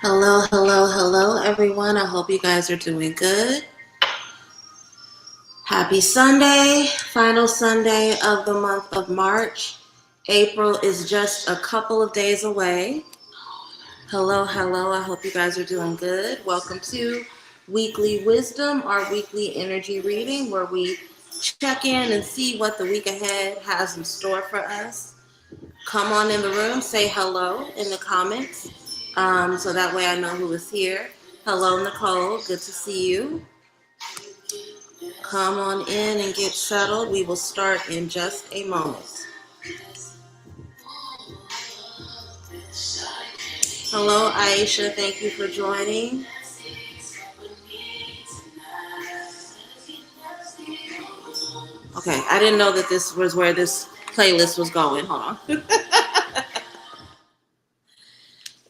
Hello, hello, hello, everyone. I hope you guys are doing good. Happy Sunday, final Sunday of the month of March. April is just a couple of days away. Hello, hello. I hope you guys are doing good. Welcome to Weekly Wisdom, our weekly energy reading where we check in and see what the week ahead has in store for us. Come on in the room, say hello in the comments, so that way I know who is here. Hello, Nicole. Good to see you. Come on in and get settled. We will start in just a moment. Hello, Aisha. Thank you for joining. Okay, I didn't know that this was where this playlist was going. Hold on.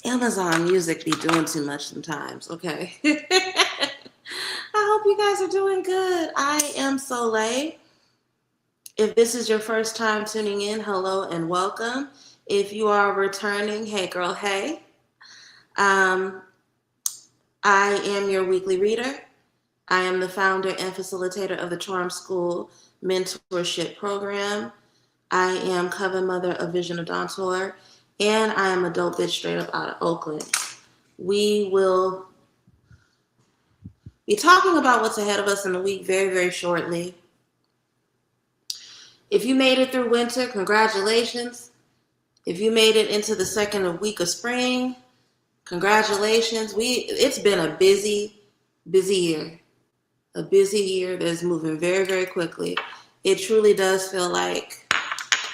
Amazon Music be doing too much sometimes. Okay. I hope you guys are doing good. I am Soleil. If this is your first time tuning in, hello and welcome. If you are returning, hey girl, hey. I am your weekly reader. I am the founder and facilitator of the Charm School Mentorship Program. I am coven mother of Vision Odontor, and I am a dope bitch straight up out of Oakland. We will be talking about what's ahead of us in the week very, very shortly. If you made it through winter, congratulations. If you made it into the second week of spring, congratulations. It's been a busy year. A busy year that is moving very, very quickly. It truly does feel like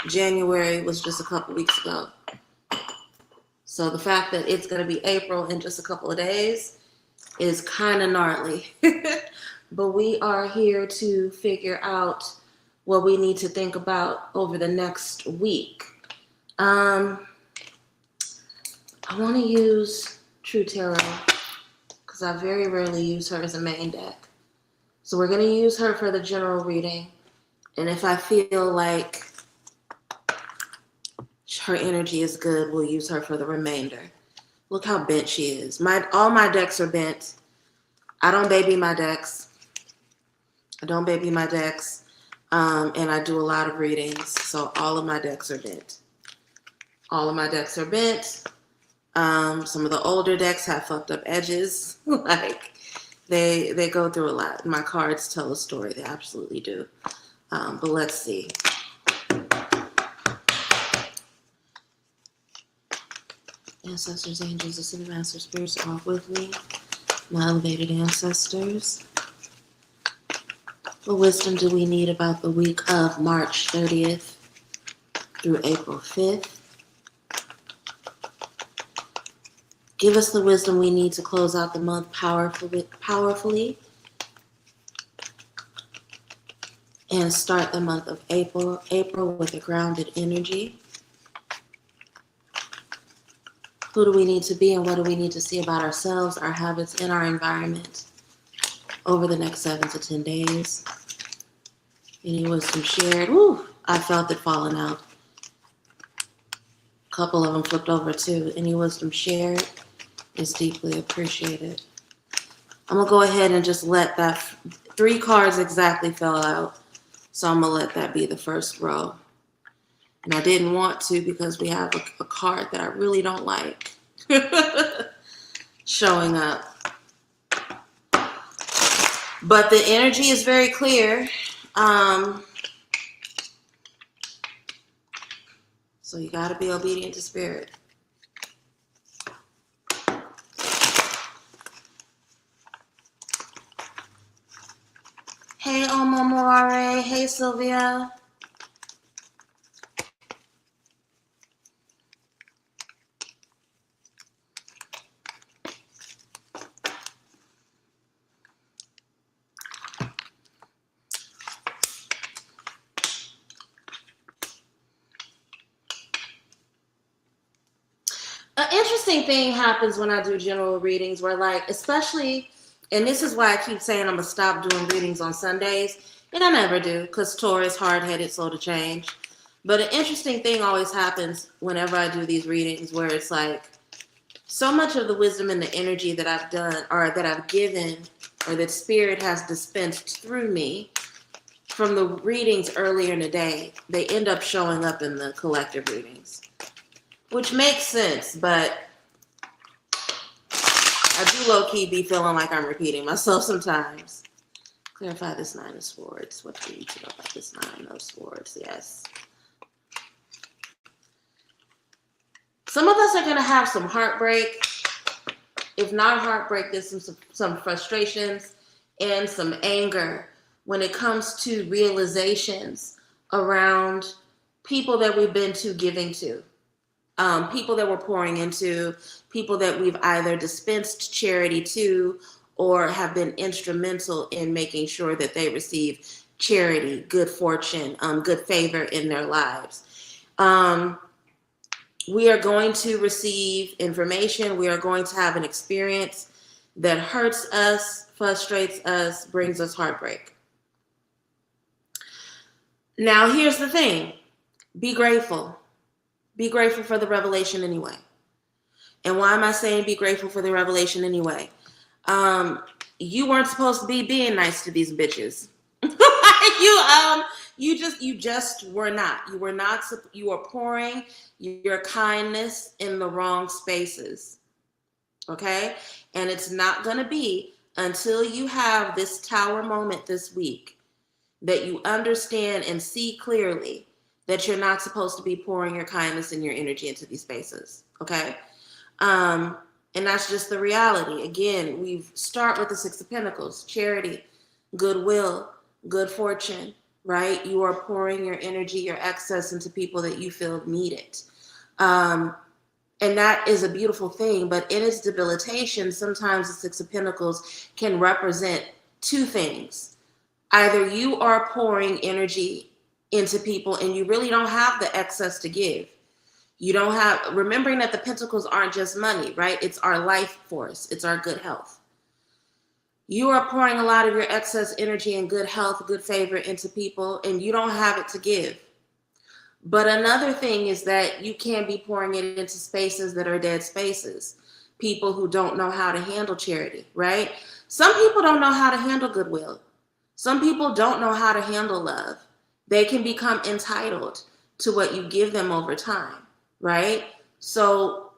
January was just a couple weeks ago. So the fact that it's going to be April in just a couple of days is kind of gnarly. But we are here to figure out what we need to think about over the next week. I want to use True Tarot because I very rarely use her as a main deck. So we're going to use her for the general reading. And if I feel like her energy is good, we'll use her for the remainder. Look how bent she is. All my decks are bent. I don't baby my decks. And I do a lot of readings. So all of my decks are bent. Some of the older decks have fucked up edges. Like they go through a lot. My cards tell a story. They absolutely do. But let's see. Ancestors, angels, ascended masters, spirits are all with me. My elevated ancestors. What wisdom do we need about the week of March 30th through April 5th? Give us the wisdom we need to close out the month powerfully and start the month of April with a grounded energy. Who do we need to be and what do we need to see about ourselves, our habits, and our environment over the next 7 to 10 days? Any wisdom shared? Woo, I felt it falling out. A couple of them flipped over too. Any wisdom shared is deeply appreciated. I'm going to go ahead and just let that 3 cards exactly fell out. So I'm going to let that be the first row. And I didn't want to because we have a card that I really don't like showing up. But the energy is very clear. So you got to be obedient to spirit. Hey, Omamore. Hey, Sylvia. An interesting thing happens when I do general readings where, like, especially, and this is why I keep saying I'm going to stop doing readings on Sundays, and I never do because Taurus, hard-headed, slow to change. But an interesting thing always happens whenever I do these readings where it's like So much of the wisdom and the energy that I've done, or that I've given, or that Spirit has dispensed through me from the readings earlier in the day, they end up showing up in the collective readings, which makes sense, but I do low-key be feeling like I'm repeating myself sometimes. Clarify this 9 of Swords. What do you need to know about this 9 of Swords? Yes. Some of us are going to have some heartbreak. If not heartbreak, there's some frustrations and some anger when it comes to realizations around people that we've been too giving to, people that we're pouring into, people that we've either dispensed charity to or have been instrumental in making sure that they receive charity, good fortune, good favor in their lives. We are going to receive information. We are going to have an experience that hurts us, frustrates us, brings us heartbreak. Now, here's the thing. Be grateful. Be grateful for the revelation anyway. And why am I saying be grateful for the revelation anyway? You weren't supposed to be being nice to these bitches. You just were not. You were not. You are pouring your kindness in the wrong spaces. Okay? And it's not going to be until you have this tower moment this week that you understand and see clearly that you're not supposed to be pouring your kindness and your energy into these spaces. Okay? And that's just the reality. Again, we start with the 6 of Pentacles, charity, goodwill, good fortune, right? You are pouring your energy, your excess into people that you feel need it. And that is a beautiful thing, but in its debilitation, sometimes the 6 of Pentacles can represent two things. Either you are pouring energy into people and you really don't have the excess to give. You don't have, remembering that the pentacles aren't just money, right? It's our life force. It's our good health. You are pouring a lot of your excess energy and good health, good favor into people, and you don't have it to give. But another thing is that you can be pouring it into spaces that are dead spaces. People who don't know how to handle charity, right? Some people don't know how to handle goodwill. Some people don't know how to handle love. They can become entitled to what you give them over time. Right? So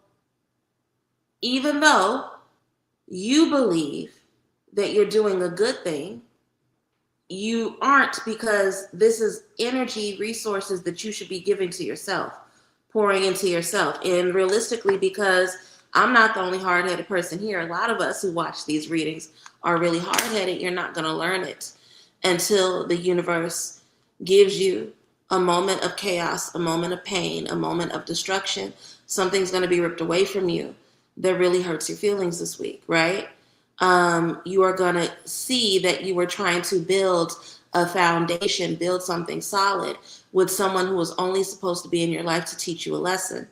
even though you believe that you're doing a good thing, you aren't, because this is energy, resources that you should be giving to yourself, pouring into yourself. And realistically, because I'm not the only hard-headed person here, a lot of us who watch these readings are really hard-headed. You're not going to learn it until the universe gives you a moment of chaos, a moment of pain, a moment of destruction. Something's going to be ripped away from you that really hurts your feelings this week, right? You are going to see that you were trying to build a foundation, build something solid with someone who was only supposed to be in your life to teach you a lesson,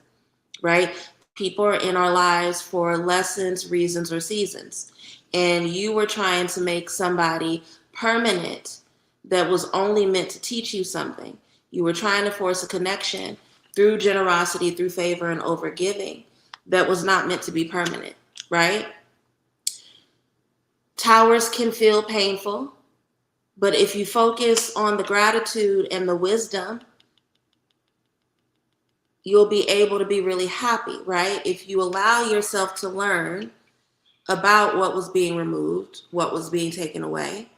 right? People are in our lives for lessons, reasons, or seasons. And you were trying to make somebody permanent that was only meant to teach you something. You were trying to force a connection through generosity, through favor, and overgiving that was not meant to be permanent, right? Towers can feel painful, but if you focus on the gratitude and the wisdom, you'll be able to be really happy, right? If you allow yourself to learn about what was being removed, what was being taken away,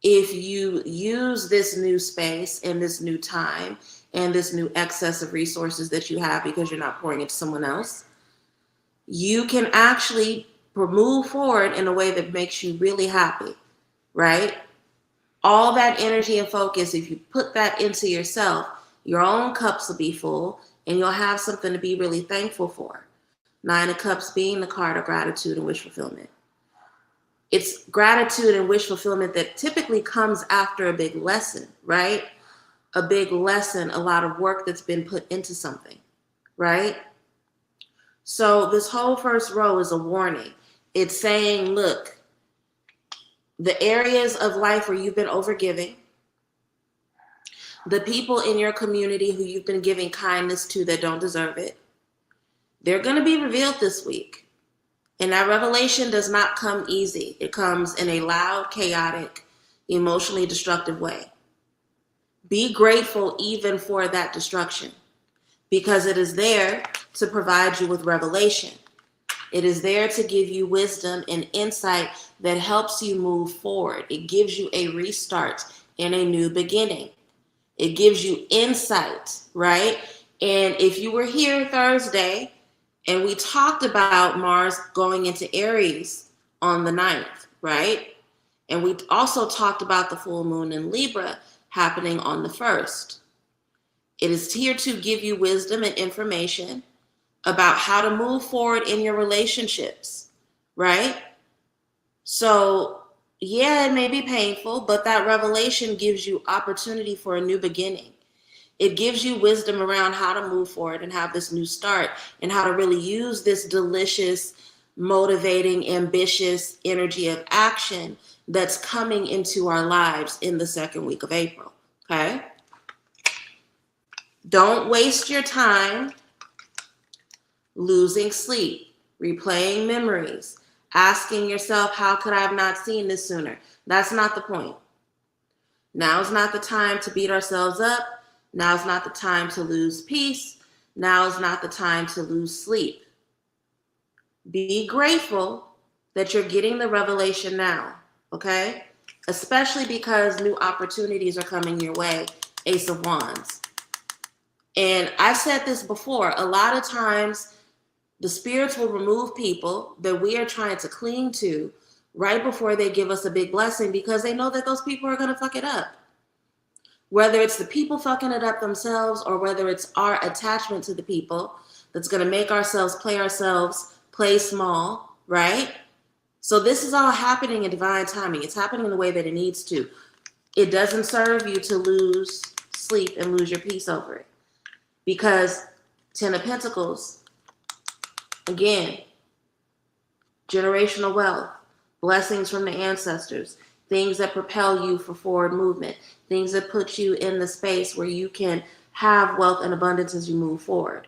if you use this new space and this new time and this new excess of resources that you have because you're not pouring it to someone else, you can actually move forward in a way that makes you really happy, right? All that energy and focus, if you put that into yourself, your own cups will be full and you'll have something to be really thankful for. 9 of Cups being the card of gratitude and wish fulfillment. It's gratitude and wish fulfillment that typically comes after a big lesson, right? A big lesson, a lot of work that's been put into something, right? So this whole first row is a warning. It's saying, look, the areas of life where you've been overgiving, the people in your community who you've been giving kindness to that don't deserve it, They're going to be revealed this week. And that revelation does not come easy. It comes in a loud, chaotic, emotionally destructive way. Be grateful even for that destruction, because it is there to provide you with revelation. It is there to give you wisdom and insight that helps you move forward. It gives you a restart and a new beginning. It gives you insight, right? And if you were here Thursday and we talked about Mars going into Aries on the 9th, right? And we also talked about the full moon in Libra happening on the 1st. It is here to give you wisdom and information about how to move forward in your relationships, right? So, yeah, it may be painful, but that revelation gives you opportunity for a new beginning. It gives you wisdom around how to move forward and have this new start and how to really use this delicious, motivating, ambitious energy of action that's coming into our lives in the second week of April, okay? Don't waste your time losing sleep, replaying memories, asking yourself, how could I have not seen this sooner? That's not the point. Now's not the time to beat ourselves up. Now's not the time to lose peace. Now's not the time to lose sleep. Be grateful that you're getting the revelation now, okay? Especially because new opportunities are coming your way, Ace of Wands. And I've said this before, a lot of times the spirits will remove people that we are trying to cling to right before they give us a big blessing, because they know that those people are going to fuck it up. Whether it's the people fucking it up themselves or whether it's our attachment to the people that's going to make ourselves play small, right? So this is all happening in divine timing. It's happening the way that it needs to. It doesn't serve you to lose sleep and lose your peace over it, because 10 of Pentacles, again, generational wealth, blessings from the ancestors, things that propel you for forward movement, things that put you in the space where you can have wealth and abundance as you move forward.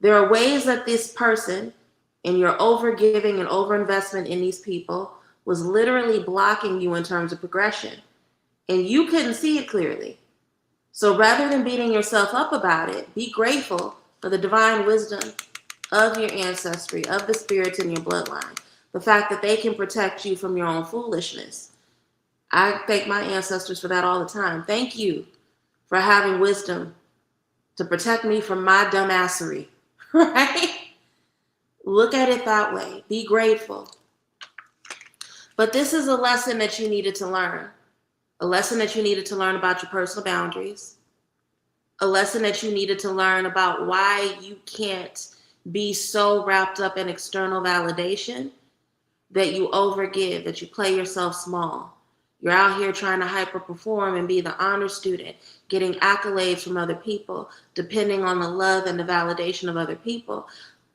There are ways that this person and your overgiving and overinvestment in these people was literally blocking you in terms of progression, and you couldn't see it clearly. So rather than beating yourself up about it, be grateful for the divine wisdom of your ancestry, of the spirits in your bloodline, the fact that they can protect you from your own foolishness. I thank my ancestors for that all the time. Thank you for having wisdom to protect me from my dumbassery, right? Look at it that way. Be grateful. But this is a lesson that you needed to learn. A lesson that you needed to learn about your personal boundaries. A lesson that you needed to learn about why you can't be so wrapped up in external validation that you overgive, that you play yourself small. You're out here trying to hyper-perform and be the honor student, getting accolades from other people, depending on the love and the validation of other people.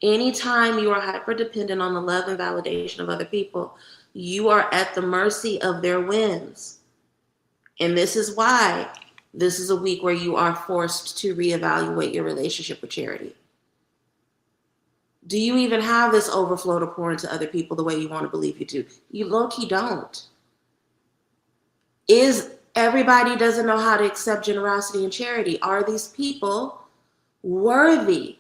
Anytime you are hyper-dependent on the love and validation of other people, you are at the mercy of their whims. And this is why this is a week where you are forced to reevaluate your relationship with charity. Do you even have this overflow to pour into other people the way you want to believe you do? You low-key don't. Is everybody doesn't know how to accept generosity and charity? Are these people worthy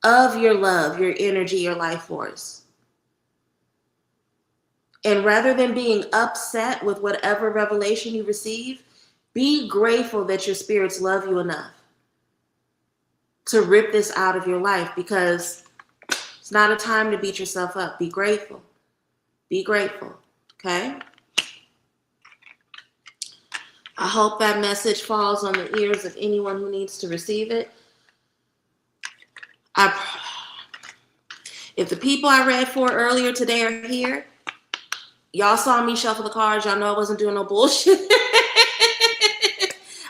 of your love, your energy, your life force? And rather than being upset with whatever revelation you receive, be grateful that your spirits love you enough to rip this out of your life, because it's not a time to beat yourself up. Be grateful. Be grateful. Okay? I hope that message falls on the ears of anyone who needs to receive it. If the people I read for earlier today are here, y'all saw me shuffle the cards. Y'all know I wasn't doing no bullshit.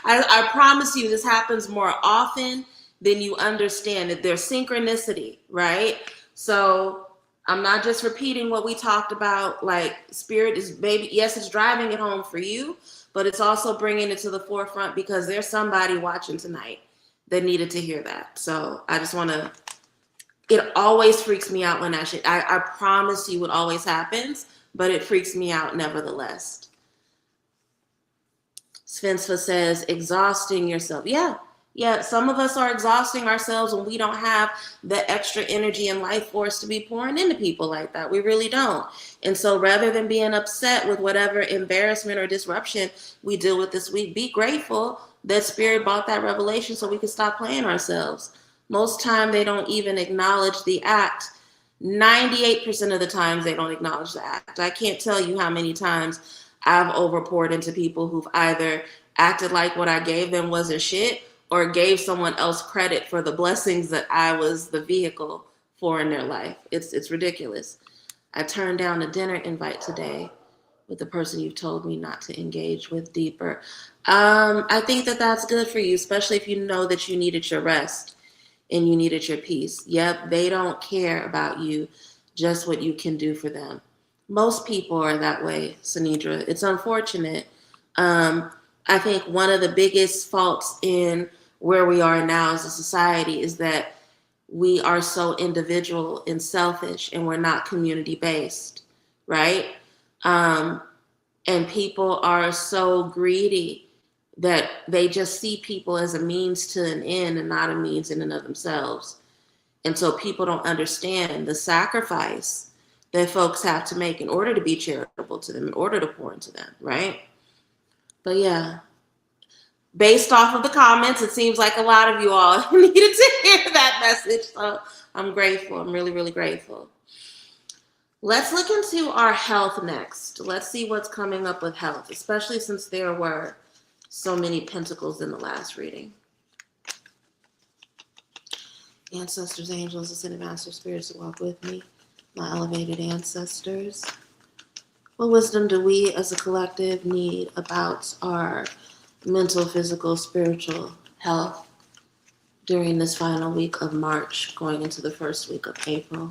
I promise you this happens more often than you understand. That there's synchronicity, right? So I'm not just repeating what we talked about. Like, spirit is maybe, yes, it's driving it home for you, but it's also bringing it to the forefront because there's somebody watching tonight that needed to hear that. So I just want to it always freaks me out when that shit, I promise you it always happens, but it freaks me out nevertheless. Svenska says, exhausting yourself. Yeah, some of us are exhausting ourselves when we don't have the extra energy and life force to be pouring into people like that. We really don't. And so rather than being upset with whatever embarrassment or disruption we deal with this week, be grateful that Spirit brought that revelation so we can stop playing ourselves. Most time they don't even acknowledge the act. 98% of the times they don't acknowledge the act. I can't tell you how many times I've overpoured into people who've either acted like what I gave them wasn't shit or gave someone else credit for the blessings that I was the vehicle for in their life. It's ridiculous. I turned down a dinner invite today with the person you've told me not to engage with deeper. I think that that's good for you, especially if you know that you needed your rest and you needed your peace. Yep, they don't care about you, just what you can do for them. Most people are that way, Sanidra. It's unfortunate. I think one of the biggest faults in where we are now as a society is that we are so individual and selfish and we're not community based, right? And people are so greedy that they just see people as a means to an end and not a means in and of themselves. And so people don't understand the sacrifice that folks have to make in order to be charitable to them, in order to pour into them, right? But yeah, based off of the comments, it seems like a lot of you all needed to hear that message. So I'm grateful. I'm really, really grateful. Let's look into our health next. Let's see what's coming up with health, especially since there were so many pentacles in the last reading. Ancestors, angels, ascended master spirits that walk with me, my elevated ancestors. What wisdom do we as a collective need about our mental, physical, spiritual health during this final week of March, going into the first week of April?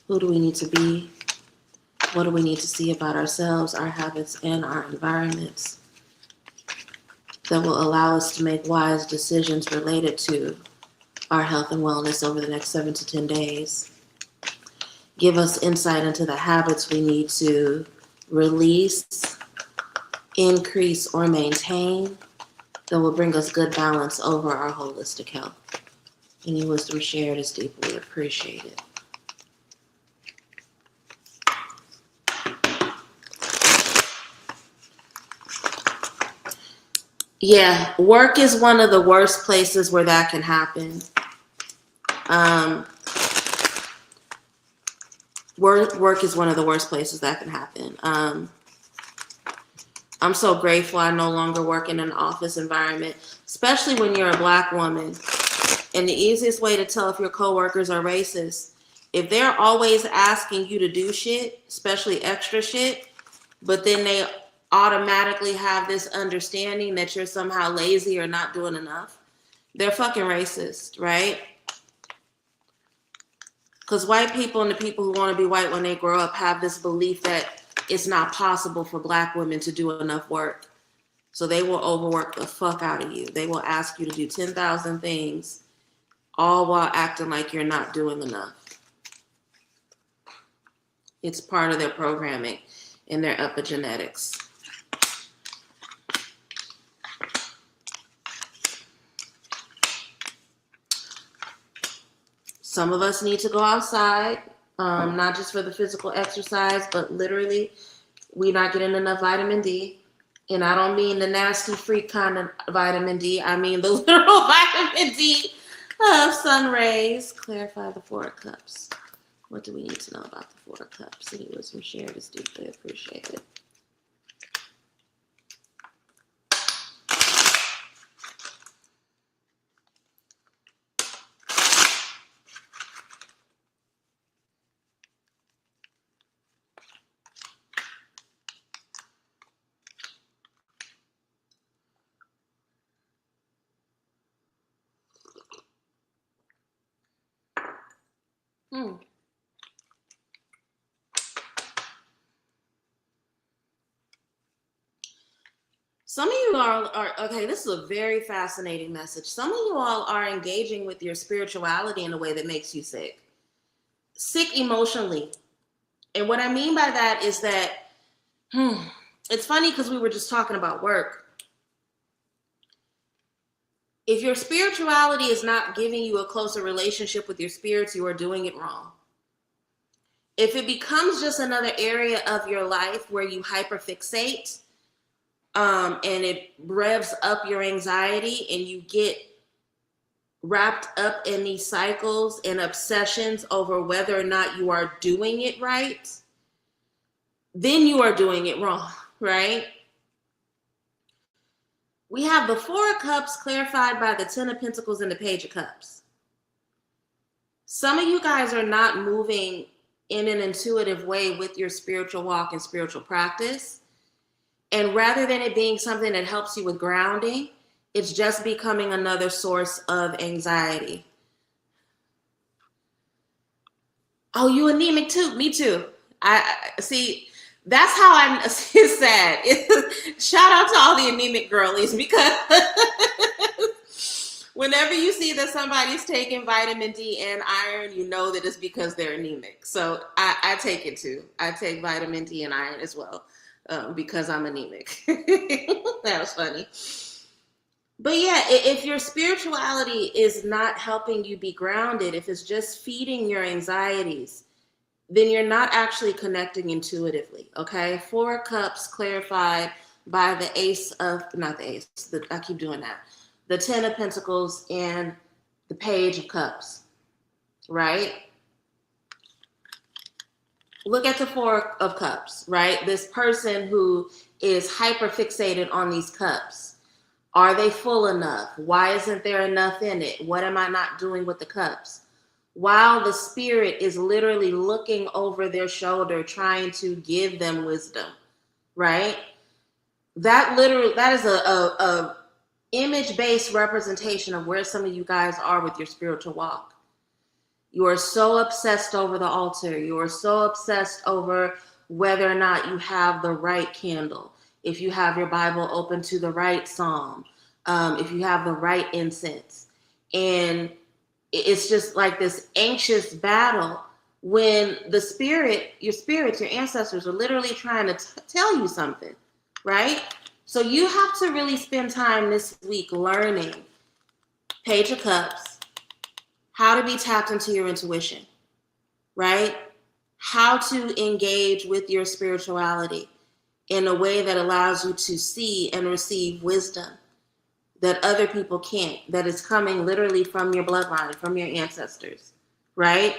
Who do we need to be? What do we need to see about ourselves, our habits, and our environments that will allow us to make wise decisions related to our health and wellness over the next 7 to 10 days? Give us insight into the habits we need to release, increase, or maintain that will bring us good balance over our holistic health. Any wisdom shared is deeply appreciated. Yeah, work is one of the worst places where that can happen. Work is one of the worst places that can happen. I'm so grateful I no longer work in an office environment, especially when you're a Black woman. And the easiest way to tell if your coworkers are racist, if they're always asking you to do shit, especially extra shit, but then they automatically have this understanding that you're somehow lazy or not doing enough, they're fucking racist, right? Because white people and the people who want to be white when they grow up have this belief that it's not possible for Black women to do enough work. So they will overwork the fuck out of you. They will ask you to do 10,000 things, all while acting like you're not doing enough. It's part of their programming and their epigenetics. Some of us need to go outside, not just for the physical exercise, but literally we're not getting enough vitamin D. And I don't mean the nasty freak kind of vitamin D. I mean the literal vitamin D of sun rays. Clarify the 4 cups. What do we need to know about the 4 cups? Any wisdom shared is deeply appreciated. Some of you are okay, this is a very fascinating message. Some of you all are engaging with your spirituality in a way that makes you sick. sick emotionally. And what I mean by that is that, it's funny because we were just talking about work. If your spirituality is not giving you a closer relationship with your spirits, you are doing it wrong. If it becomes just another area of your life where you hyperfixate, and it revs up your anxiety and you get wrapped up in these cycles and obsessions over whether or not you are doing it right, then you are doing it wrong, right? We have the Four of Cups clarified by the Ten of Pentacles and the Page of Cups. Some of you guys are not moving in an intuitive way with your spiritual walk and spiritual practice. And rather than it being something that helps you with grounding, it's just becoming another source of anxiety. Oh, you anemic too? Me too. I see. That's how I'm. It's sad. Shout out to all the anemic girlies, because whenever you see that somebody's taking vitamin D and iron, you know that it's because they're anemic. So I take it too. I take vitamin D and iron as well, because I'm anemic. That was funny. But yeah, if your spirituality is not helping you be grounded, if it's just feeding your anxieties, then you're not actually connecting intuitively, okay? Four of Cups clarified by the I keep doing that. The Ten of Pentacles and the Page of Cups, right? Look at the Four of Cups, right? This person who is hyper-fixated on these cups. Are they full enough? Why isn't there enough in it? What am I not doing with the cups? While the spirit is literally looking over their shoulder, trying to give them wisdom, right? That is a image-based representation of where some of you guys are with your spiritual walk. You are so obsessed over the altar. You are so obsessed over whether or not you have the right candle, if you have your Bible open to the right psalm, if you have the right incense. And it's just like this anxious battle when the spirit, your spirits, your ancestors are literally trying to tell you something, right? So you have to really spend time this week learning Page of Cups, how to be tapped into your intuition, right? How to engage with your spirituality in a way that allows you to see and receive wisdom that other people can't, that is coming literally from your bloodline, from your ancestors, right?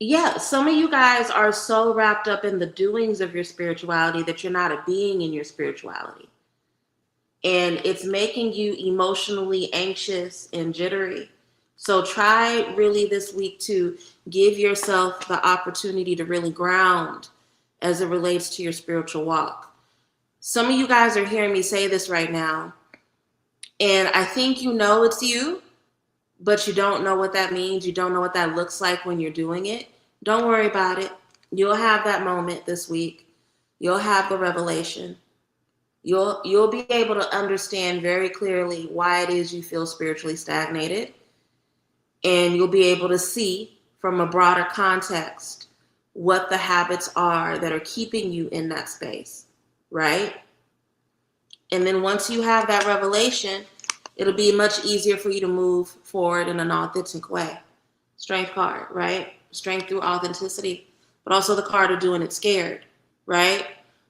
Yeah, some of you guys are so wrapped up in the doings of your spirituality that you're not a being in your spirituality. And it's making you emotionally anxious and jittery. So try really this week to give yourself the opportunity to really ground as it relates to your spiritual walk. Some of you guys are hearing me say this right now, and I think you know it's you, but you don't know what that means. You don't know what that looks like when you're doing it. Don't worry about it. You'll have that moment this week. You'll have the revelation. You'll be able to understand very clearly why it is you feel spiritually stagnated. And you'll be able to see from a broader context what the habits are that are keeping you in that space, right? And then once you have that revelation, it'll be much easier for you to move forward in an authentic way. Strength card, right? Strength through authenticity, but also the card of doing it scared, right?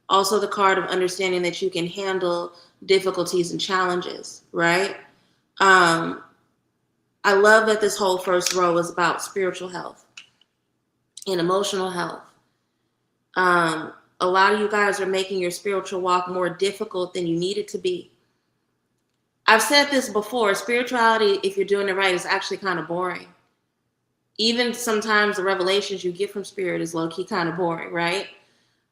Also the card of understanding that you can handle difficulties and challenges, right? I love that this whole first row is about spiritual health and emotional health. A lot of you guys are making your spiritual walk more difficult than you need it to be. I've said this before, spirituality, if you're doing it right, is actually kind of boring. Even sometimes the revelations you get from spirit is low-key kind of boring, right?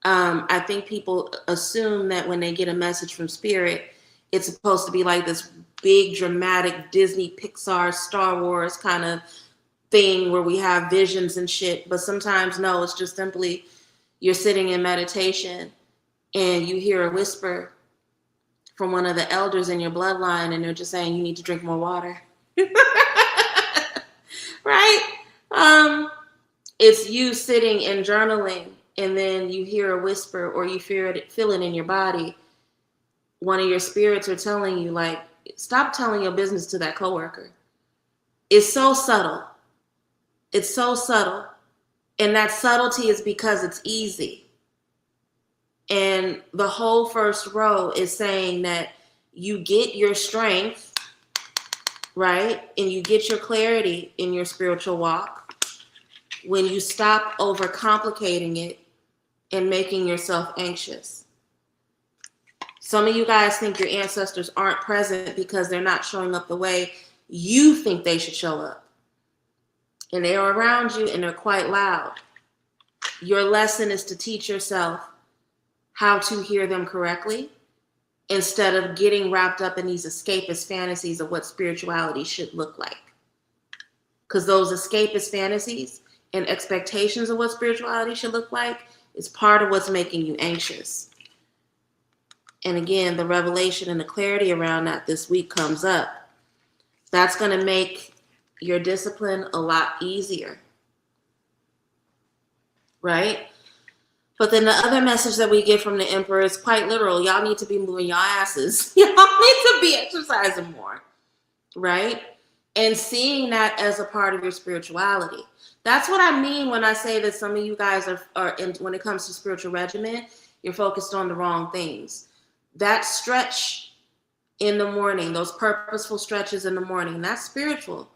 I think people assume that when they get a message from spirit, it's supposed to be like this big, dramatic Disney, Pixar, Star Wars kind of thing where we have visions and shit. But sometimes, no, it's just simply you're sitting in meditation and you hear a whisper from one of the elders in your bloodline, and they're just saying you need to drink more water. right? It's you sitting and journaling, and then you hear a whisper or you feel it in your body. One of your spirits are telling you, like, stop telling your business to that coworker. It's so subtle. It's so subtle. And that subtlety is because it's easy. And the whole first row is saying that you get your strength, right? And you get your clarity in your spiritual walk when you stop overcomplicating it and making yourself anxious. Some of you guys think your ancestors aren't present because they're not showing up the way you think they should show up. And they are around you and they're quite loud. Your lesson is to teach yourself how to hear them correctly instead of getting wrapped up in these escapist fantasies of what spirituality should look like. Because those escapist fantasies and expectations of what spirituality should look like is part of what's making you anxious. And again, the revelation and the clarity around that this week comes up. That's going to make your discipline a lot easier, right? But then the other message that we get from the Emperor is quite literal. Y'all need to be moving your asses. Y'all need to be exercising more, right? And seeing that as a part of your spirituality. That's what I mean when I say that some of you guys are in, when it comes to spiritual regimen, you're focused on the wrong things. That stretch in the morning, those purposeful stretches in the morning, that's spiritual.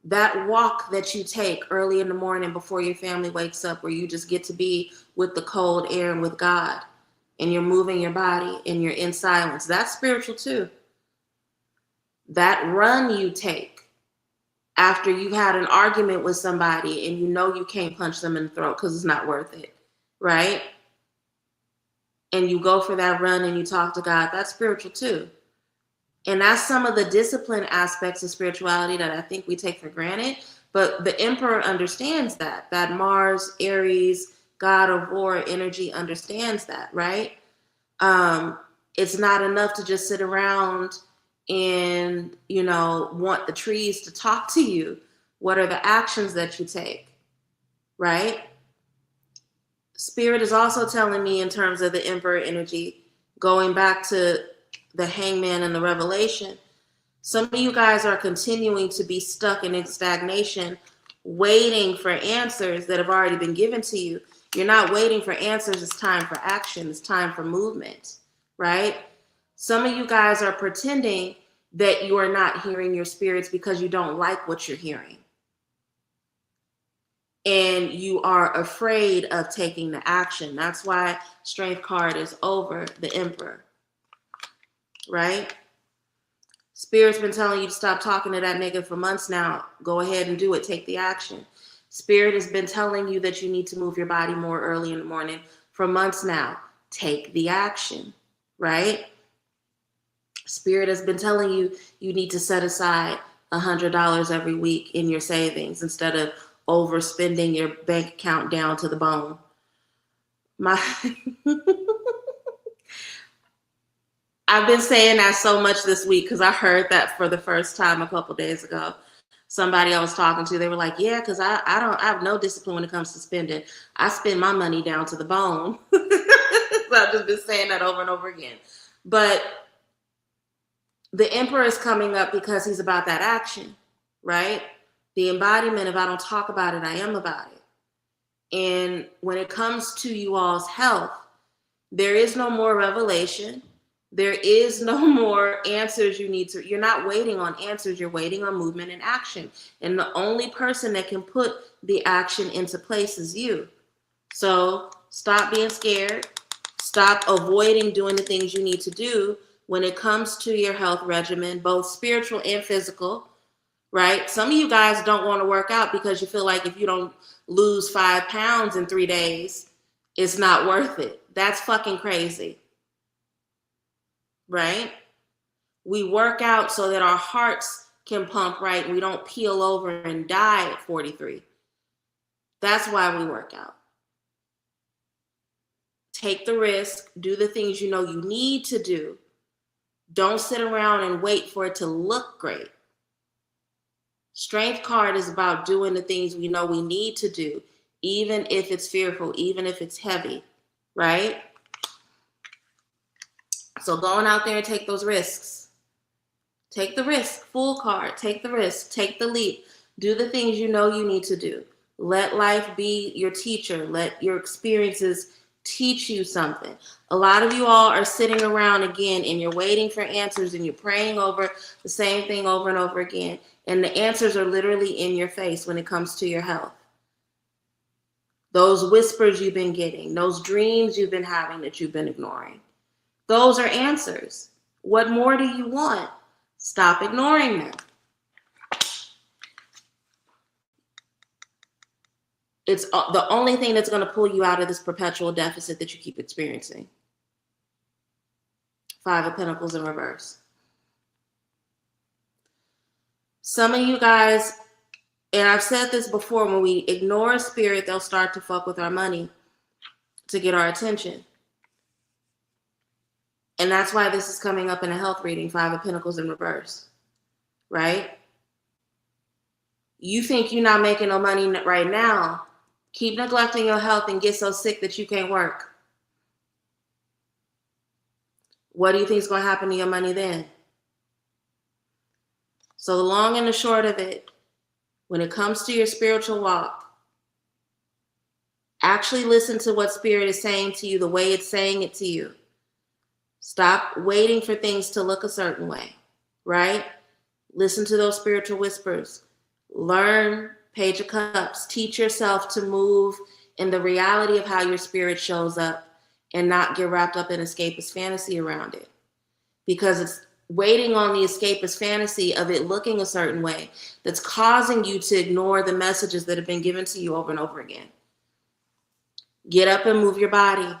That walk that you take early in the morning before your family wakes up, where you just get to be with the cold air and with God, and you're moving your body and you're in silence, that's spiritual too. That run you take after you've had an argument with somebody and you know you can't punch them in the throat because it's not worth it, right? And you go for that run and you talk to God, that's spiritual too. And that's some of the discipline aspects of spirituality that I think we take for granted. But the Emperor understands that Mars, Aries, God of War energy understands that, right? It's not enough to just sit around and, want the trees to talk to you. What are the actions that you take, right? Spirit is also telling me in terms of the Emperor energy, going back to the Hangman and the Revelation, some of you guys are continuing to be stuck in stagnation, waiting for answers that have already been given to you. You're not waiting for answers. It's time for action. It's time for movement, right? Some of you guys are pretending that you are not hearing your spirits because you don't like what you're hearing. And you are afraid of taking the action. That's why Strength card is over the Emperor, right? Spirit's been telling you to stop talking to that nigga for months now. Go ahead and do it. Take the action. Spirit has been telling you that you need to move your body more early in the morning for months now. Take the action, right? Spirit has been telling you you need to set aside $100 every week in your savings instead of overspending your bank account down to the bone. I've been saying that so much this week because I heard that for the first time a couple days ago. Somebody I was talking to, they were like, yeah, because I have no discipline when it comes to spending. I spend my money down to the bone. So I've just been saying that over and over again. But the Emperor is coming up because he's about that action, right? The embodiment of I don't talk about it, I am about it. And when it comes to you all's health, there is no more revelation. There is no more answers you're not waiting on answers, you're waiting on movement and action. And the only person that can put the action into place is you. So stop being scared. Stop avoiding doing the things you need to do when it comes to your health regimen, both spiritual and physical. Right? Some of you guys don't want to work out because you feel like if you don't lose 5 pounds in 3 days, it's not worth it. That's fucking crazy. Right? We work out so that our hearts can pump right. We don't peel over and die at 43. That's why we work out. Take the risk. Do the things you know you need to do. Don't sit around and wait for it to look great. Strength card is about doing the things we know we need to do, even if it's fearful, even if it's heavy, right? So going out there and take those risks. Take the risk, full card, take the risk, take the leap. Do the things you know you need to do. Let life be your teacher. Let your experiences teach you something. A lot of you all are sitting around again and you're waiting for answers and you're praying over the same thing over and over again. And the answers are literally in your face when it comes to your health. Those whispers you've been getting, those dreams you've been having that you've been ignoring, those are answers. What more do you want? Stop ignoring them. It's the only thing that's going to pull you out of this perpetual deficit that you keep experiencing. 5 of Pentacles in reverse. Some of you guys, and I've said this before, when we ignore a spirit, they'll start to fuck with our money to get our attention. And that's why this is coming up in a health reading, 5 of Pentacles in reverse, right? You think you're not making no money right now. Keep neglecting your health and get so sick that you can't work. What do you think is going to happen to your money then? So the long and the short of it, when it comes to your spiritual walk, actually listen to what Spirit is saying to you the way it's saying it to you. Stop waiting for things to look a certain way, right? Listen to those spiritual whispers. Learn Page of Cups. Teach yourself to move in the reality of how your spirit shows up and not get wrapped up in escapist fantasy around it. Because it's waiting on the escapist fantasy of it looking a certain way that's causing you to ignore the messages that have been given to you over and over again. Get up and move your body,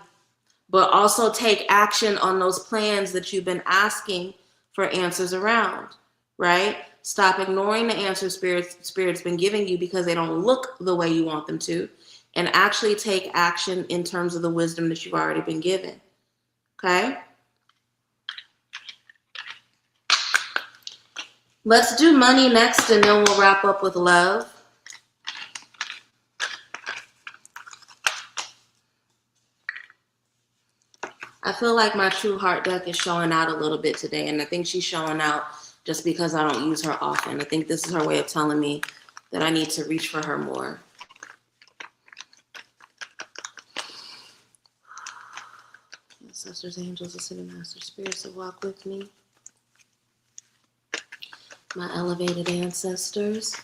but also take action on those plans that you've been asking for answers around, right? Stop ignoring the answers Spirit's been giving you because they don't look the way you want them to, and actually take action in terms of the wisdom that you've already been given, okay? Let's do money next, and then we'll wrap up with love. I feel like my True Heart deck is showing out a little bit today, and I think she's showing out just because I don't use her often. I think this is her way of telling me that I need to reach for her more. Ancestors, angels, ascended masters, spirits that walk with me. My elevated ancestors.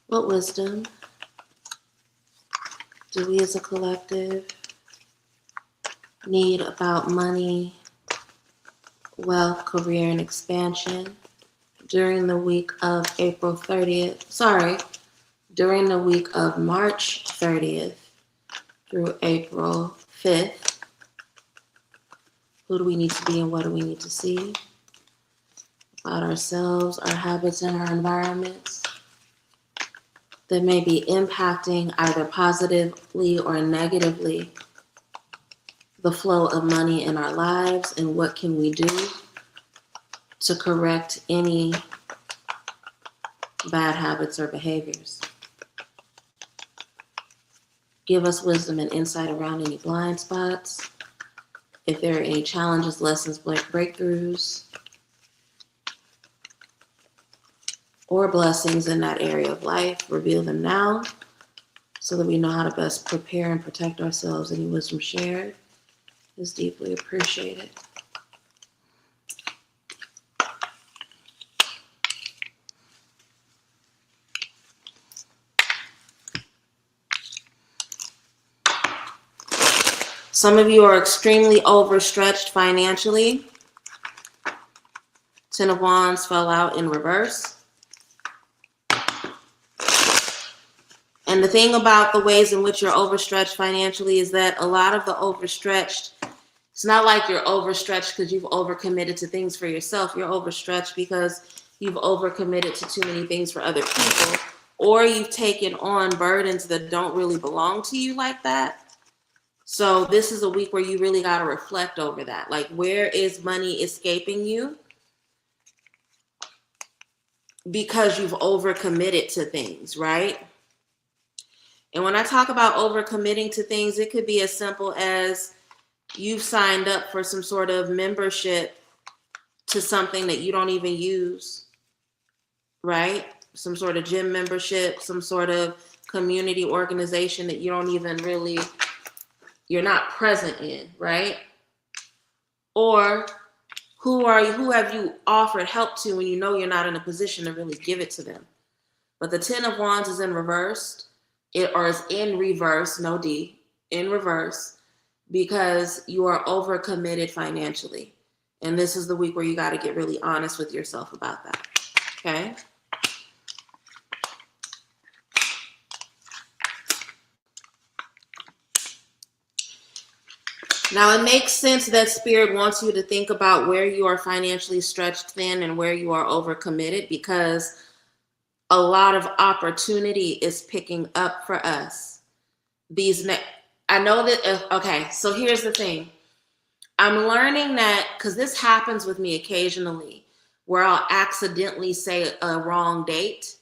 What wisdom do we as a collective need about money, wealth, career, and expansion during the week of April 30th, during the week of March 30th through April 5th? Who do we need to be and what do we need to see about ourselves, our habits, and our environments that may be impacting either positively or negatively the flow of money in our lives, and what can we do to correct any bad habits or behaviors? Give us wisdom and insight around any blind spots. If there are any challenges, lessons, breakthroughs, or blessings in that area of life, reveal them now so that we know how to best prepare and protect ourselves. Any wisdom shared is deeply appreciated. Some of you are extremely overstretched financially. 10 of Wands fell out in reverse. And the thing about the ways in which you're overstretched financially is that a lot of the overstretched, it's not like you're overstretched because you've overcommitted to things for yourself. You're overstretched because you've overcommitted to too many things for other people, or you've taken on burdens that don't really belong to you like that. So this is a week where you really got to reflect over that. Like, where is money escaping you? because you've overcommitted to things, right? And when I talk about overcommitting to things, it could be as simple as you've signed up for some sort of membership to something that you don't even use, right? Some sort of gym membership, some sort of community organization that you don't even really, you're not present in, right? Or who have you offered help to when you know you're not in a position to really give it to them? But the 10 of Wands is in reverse, or is in reverse, no D, in reverse, because you are overcommitted financially. And this is the week where you got to get really honest with yourself about that, okay? Now, it makes sense that Spirit wants you to think about where you are financially stretched thin and where you are overcommitted, because a lot of opportunity is picking up for us. I know that, okay, so here's the thing. I'm learning that, because this happens with me occasionally, where I'll accidentally say a wrong date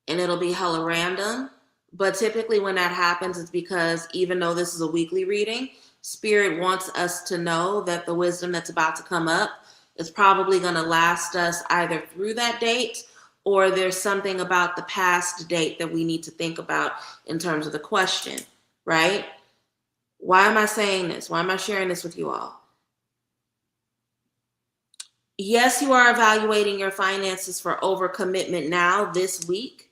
and it'll be hella random. But typically when that happens, it's because even though this is a weekly reading, Spirit wants us to know that the wisdom that's about to come up is probably going to last us either through that date, or there's something about the past date that we need to think about in terms of the question, right? Why am I saying this? Why am I sharing this with you all? Yes, you are evaluating your finances for overcommitment now this week,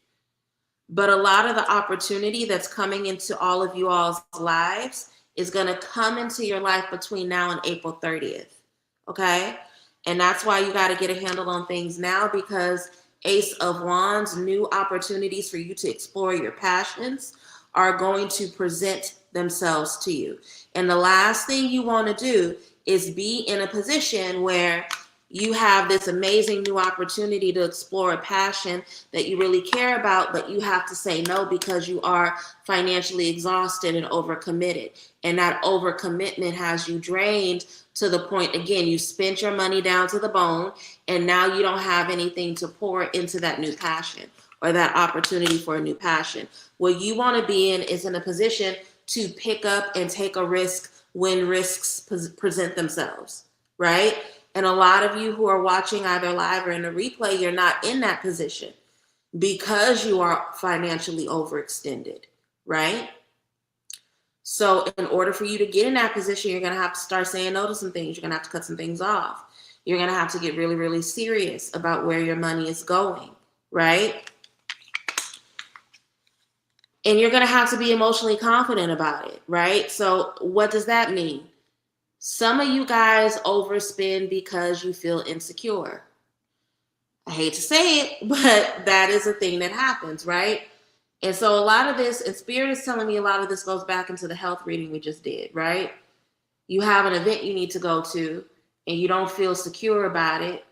but a lot of the opportunity that's coming into all of you all's lives is going to come into your life between now and April 30th, okay? And that's why you got to get a handle on things now, because Ace of Wands, new opportunities for you to explore your passions are going to present themselves to you. And the last thing you want to do is be in a position where you have this amazing new opportunity to explore a passion that you really care about, but you have to say no because you are financially exhausted and overcommitted. And that overcommitment has you drained to the point, again, you spent your money down to the bone, and now you don't have anything to pour into that new passion or that opportunity for a new passion. What you want to be in is in a position to pick up and take a risk when risks present themselves, right? And a lot of you who are watching either live or in a replay, you're not in that position because you are financially overextended, right? So in order for you to get in that position, you're going to have to start saying no to some things. You're going to have to cut some things off. You're going to have to get really, really serious about where your money is going, right? And you're going to have to be emotionally confident about it, right? So what does that mean? Some of you guys overspend because you feel insecure. I hate to say it, but that is a thing that happens, right? And so a lot of this, and Spirit is telling me a lot of this goes back into the health reading we just did, right? You have an event you need to go to, and you don't feel secure about it.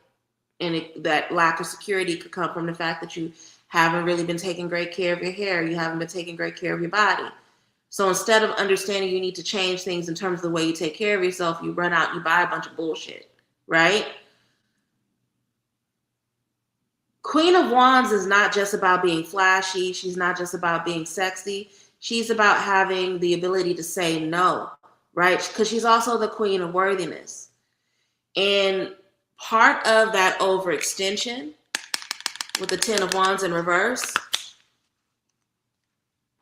And that lack of security could come from the fact that you haven't really been taking great care of your hair. You haven't been taking great care of your body. So instead of understanding you need to change things in terms of the way you take care of yourself, you run out, you buy a bunch of bullshit, right? Queen of Wands is not just about being flashy. She's not just about being sexy. She's about having the ability to say no, right? Because she's also the queen of worthiness. And part of that overextension with the 10 of Wands in reverse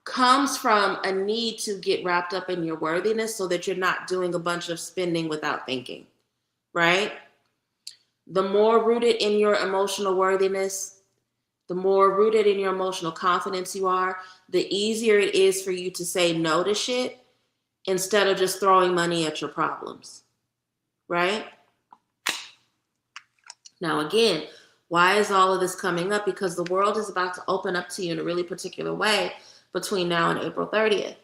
comes from a need to get wrapped up in your worthiness so that you're not doing a bunch of spending without thinking, right? The more rooted in your emotional worthiness, the more rooted in your emotional confidence you are, the easier it is for you to say no to shit instead of just throwing money at your problems, right? Now, again, why is all of this coming up? Because the world is about to open up to you in a really particular way between now and April 30th.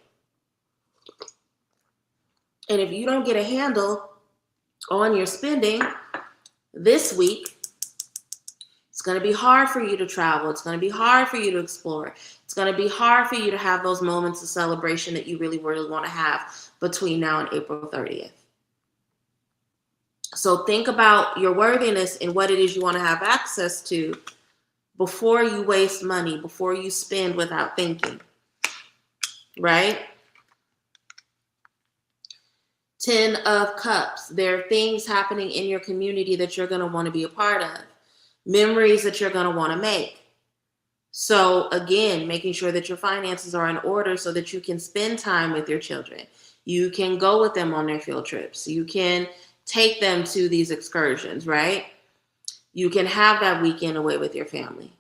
And if you don't get a handle on your spending this week, it's going to be hard for you to travel. It's going to be hard for you to explore. It's going to be hard for you to have those moments of celebration that you really, really want to have between now and April 30th. So think about your worthiness and what it is you want to have access to before you waste money, before you spend without thinking, right? 10 of Cups. There are things happening in your community that you're going to want to be a part of, memories that you're going to want to make. So again, making sure that your finances are in order so that you can spend time with your children. You can go with them on their field trips. You can take them to these excursions, right? You can have that weekend away with your family.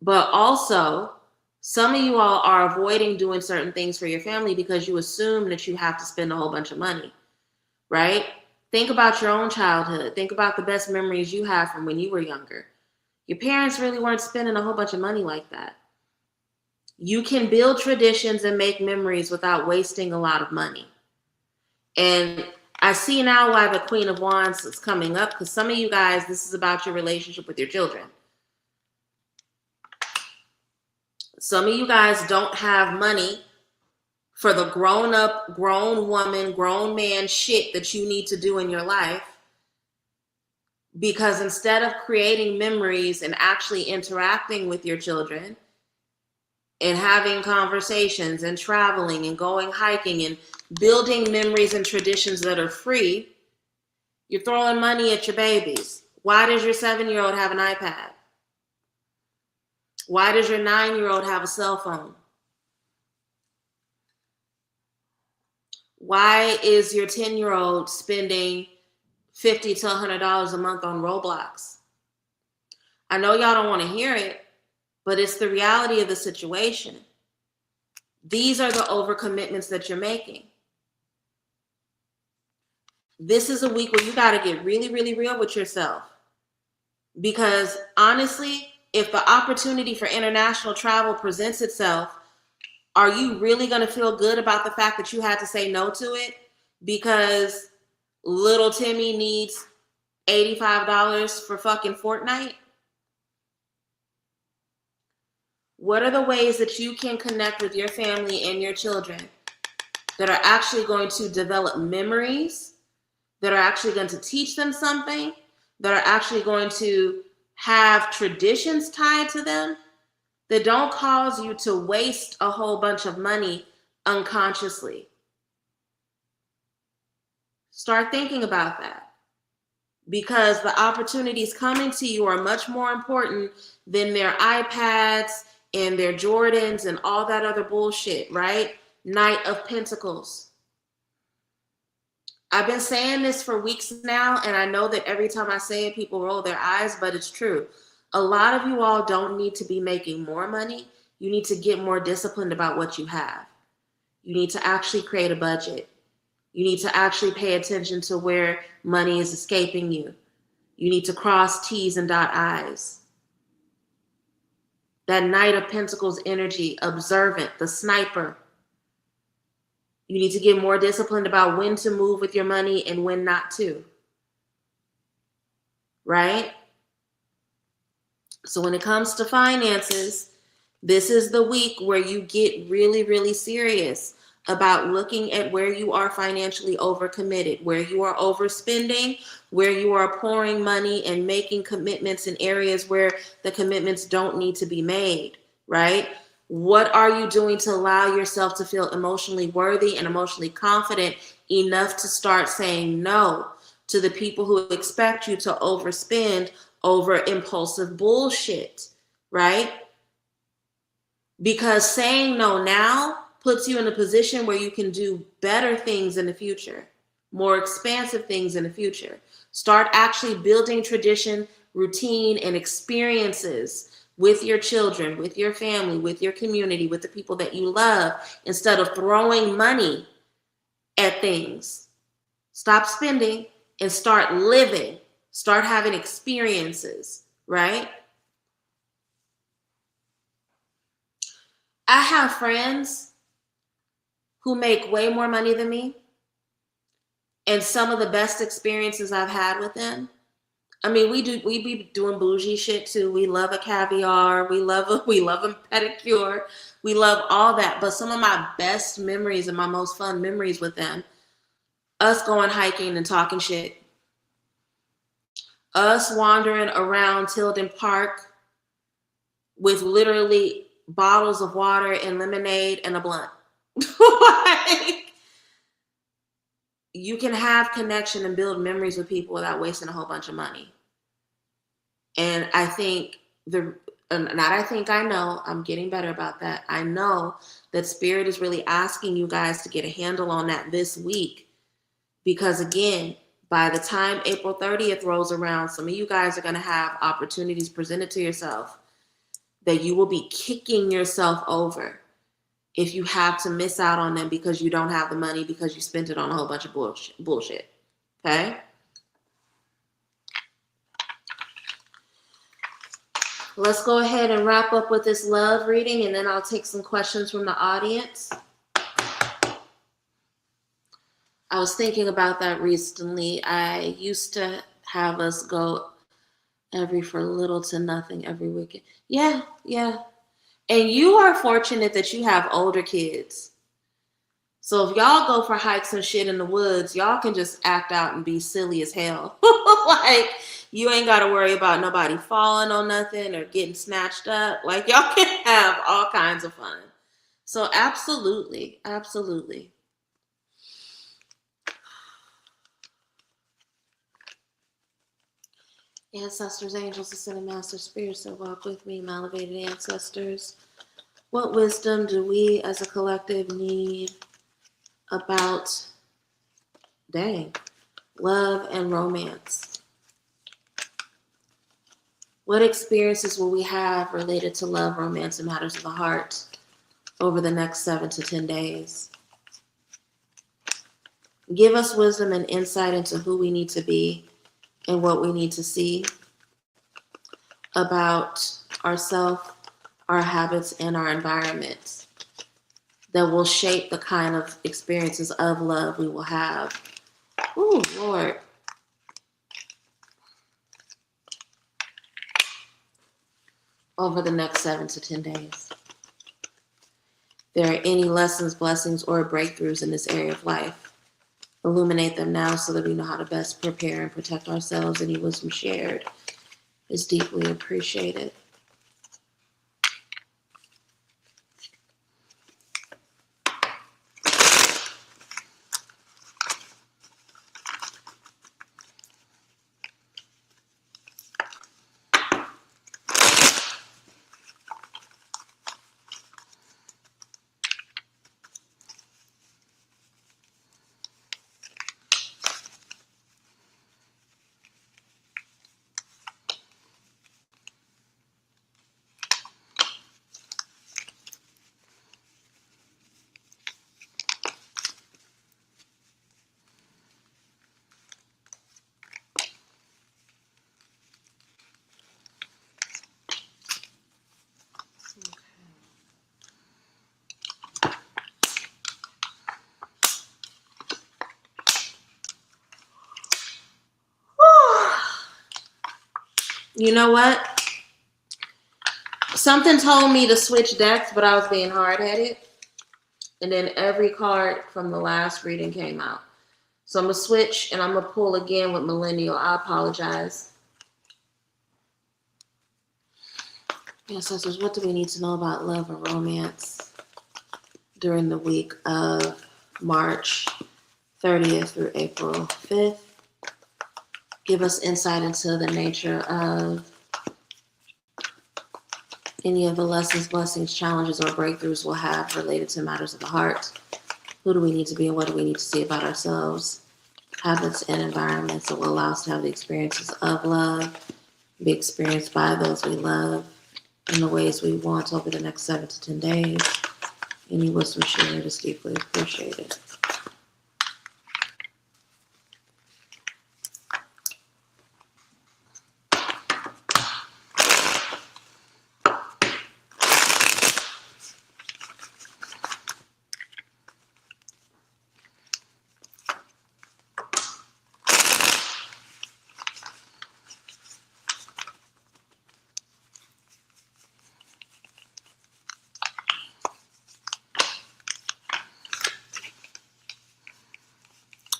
But also, some of you all are avoiding doing certain things for your family because you assume that you have to spend a whole bunch of money, right? Think about your own childhood. Think about the best memories you have from when you were younger. Your parents really weren't spending a whole bunch of money like that. You can build traditions and make memories without wasting a lot of money. And I see now why the Queen of Wands is coming up, because some of you guys, this is about your relationship with your children. Some of you guys don't have money for the grown up, grown woman, grown man shit that you need to do in your life, because instead of creating memories and actually interacting with your children and having conversations and traveling and going hiking and building memories and traditions that are free, you're throwing money at your babies. Why does your 7-year-old have an iPad? Why does your 9-year-old have a cell phone? Why is your 10-year-old spending $50 to $100 a month on Roblox? I know y'all don't want to hear it, but it's the reality of the situation. These are the overcommitments that you're making. This is a week where you got to get really, really real with yourself. Because honestly, if the opportunity for international travel presents itself, are you really going to feel good about the fact that you had to say no to it because little Timmy needs $85 for fucking Fortnite? What are the ways that you can connect with your family and your children that are actually going to develop memories, that are actually going to teach them something, that are actually going to have traditions tied to them, that don't cause you to waste a whole bunch of money unconsciously? Start thinking about that, because the opportunities coming to you are much more important than their iPads and their Jordans and all that other bullshit, right? Knight of Pentacles. I've been saying this for weeks now, and I know that every time I say it, people roll their eyes, but it's true. A lot of you all don't need to be making more money. You need to get more disciplined about what you have. You need to actually create a budget. You need to actually pay attention to where money is escaping you. You need to cross T's and dot I's. That Knight of Pentacles energy, observant, the sniper. You need to get more disciplined about when to move with your money and when not to. Right? So when it comes to finances, this is the week where you get really, really serious about looking at where you are financially overcommitted, where you are overspending, where you are pouring money and making commitments in areas where the commitments don't need to be made, right? What are you doing to allow yourself to feel emotionally worthy and emotionally confident enough to start saying no to the people who expect you to overspend over impulsive bullshit, right? Because saying no now puts you in a position where you can do better things in the future, more expansive things in the future. Start actually building tradition, routine, and experiences with your children, with your family, with your community, with the people that you love, instead of throwing money at things. Stop spending and start living. Start having experiences, right? I have friends who make way more money than me, and some of the best experiences I've had with them. I mean, we be doing bougie shit too. We love a caviar. We love a pedicure. We love all that. But some of my best memories and my most fun memories with them, us going hiking and talking shit, us wandering around Tilden Park with literally bottles of water and lemonade and a blunt. Like, you can have connection and build memories with people without wasting a whole bunch of money. And I think I know, I'm getting better about that. I know that Spirit is really asking you guys to get a handle on that this week. Because again, by the time April 30th rolls around, some of you guys are going to have opportunities presented to yourself that you will be kicking yourself over if you have to miss out on them because you don't have the money because you spent it on a whole bunch of bullshit. Okay? Let's go ahead and wrap up with this love reading, and then I'll take some questions from the audience. I was thinking about that recently. I used to have us go for little to nothing every weekend. Yeah. And you are fortunate that you have older kids. So if y'all go for hikes and shit in the woods, y'all can just act out and be silly as hell. Like, you ain't got to worry about nobody falling on nothing or getting snatched up. Like, y'all can have all kinds of fun. So absolutely. Ancestors, angels, ascended master spirits that walk with me, my elevated ancestors. What wisdom do we as a collective need about, love and romance? What experiences will we have related to love, romance, and matters of the heart over the next 7 to 10 days? Give us wisdom and insight into who we need to be and what we need to see about ourselves, our habits, and our environments that will shape the kind of experiences of love we will have. Ooh, Lord. Over the next 7 to 10 days. If there are any lessons, blessings, or breakthroughs in this area of life, illuminate them now so that we know how to best prepare and protect ourselves. Any wisdom shared is deeply appreciated. You know what? Something told me to switch decks, but I was being hard-headed. And then every card from the last reading came out. So I'm going to switch and I'm going to pull again with Millennial. I apologize. Ancestors, what do we need to know about love and romance during the week of March 30th through April 5th? Give us insight into the nature of any of the lessons, blessings, challenges, or breakthroughs we'll have related to matters of the heart. Who do we need to be and what do we need to see about ourselves? Habits and environments that will allow us to have the experiences of love, be experienced by those we love in the ways we want over the next 7 to 10 days. Any wisdom shared is deeply appreciated.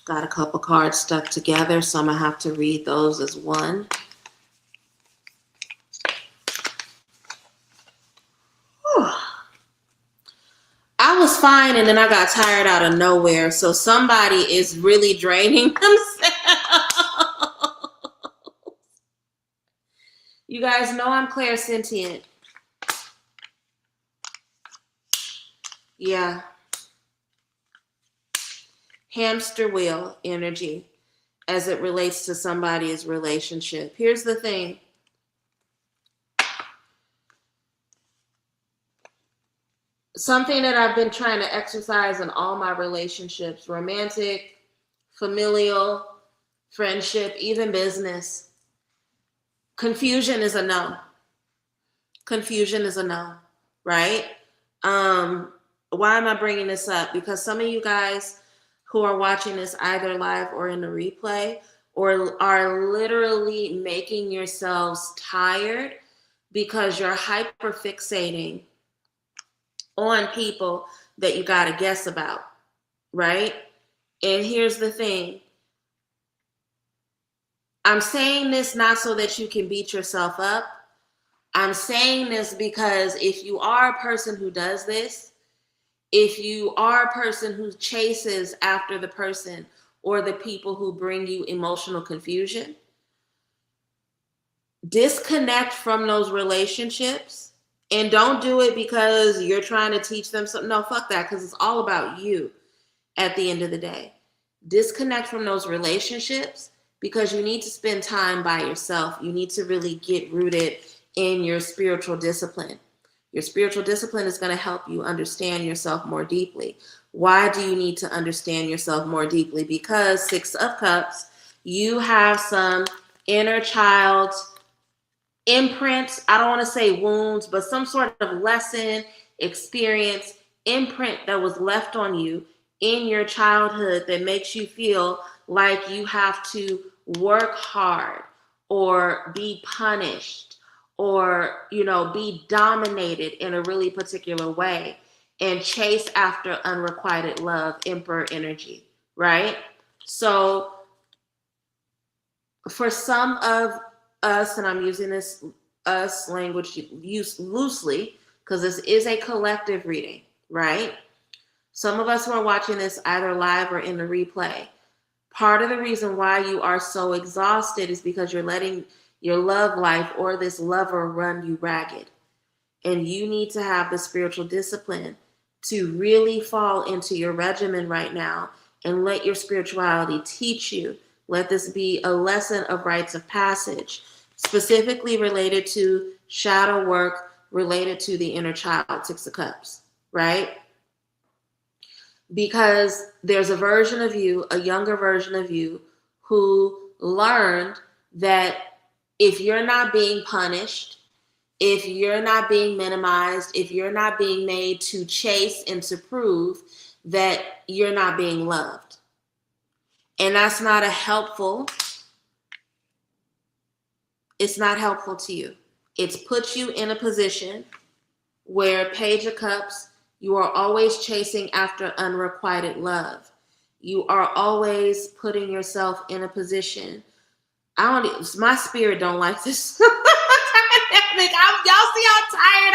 Got a couple cards stuck together, so I'm going to have to read those as one. fine, and then I got tired out of nowhere. So somebody is really draining themselves. You guys know I'm clairsentient. Yeah. Hamster wheel energy as it relates to somebody's relationship. Here's the thing. Something that I've been trying to exercise in all my relationships, romantic, familial, friendship, even business. Confusion is a no. Confusion is a no, right? Why am I bringing this up? Because some of you guys who are watching this either live or in the replay or are literally making yourselves tired because you're hyper fixating on people that you got to guess about, right? And here's the thing. I'm saying this not so that you can beat yourself up. I'm saying this because if you are a person who does this, if you are a person who chases after the person or the people who bring you emotional confusion, disconnect from those relationships. And don't do it because you're trying to teach them something. No, fuck that, because it's all about you at the end of the day. Disconnect from those relationships because you need to spend time by yourself. You need to really get rooted in your spiritual discipline. Your spiritual discipline is going to help you understand yourself more deeply. Why do you need to understand yourself more deeply? Because 6 of Cups, you have some inner child imprints. I don't want to say wounds, but some sort of lesson, experience, imprint that was left on you in your childhood that makes you feel like you have to work hard or be punished or, be dominated in a really particular way and chase after unrequited love, emperor energy, right? So for some of us, and I'm using this us language used loosely because this is a collective reading, right? Some of us who are watching this either live or in the replay, part of the reason why you are so exhausted is because you're letting your love life or this lover run you ragged. And you need to have the spiritual discipline to really fall into your regimen right now and let your spirituality teach you. Let this be a lesson of rites of passage, specifically related to shadow work, related to the inner child, 6 of Cups, right? Because there's a version of you, a younger version of you, who learned that if you're not being punished, if you're not being minimized, if you're not being made to chase and to prove, that you're not being loved. And that's not it's not helpful to you. It's put you in a position where Page of Cups, you are always chasing after unrequited love. You are always putting yourself in a position. My spirit don't like this dynamic. Y'all see how tired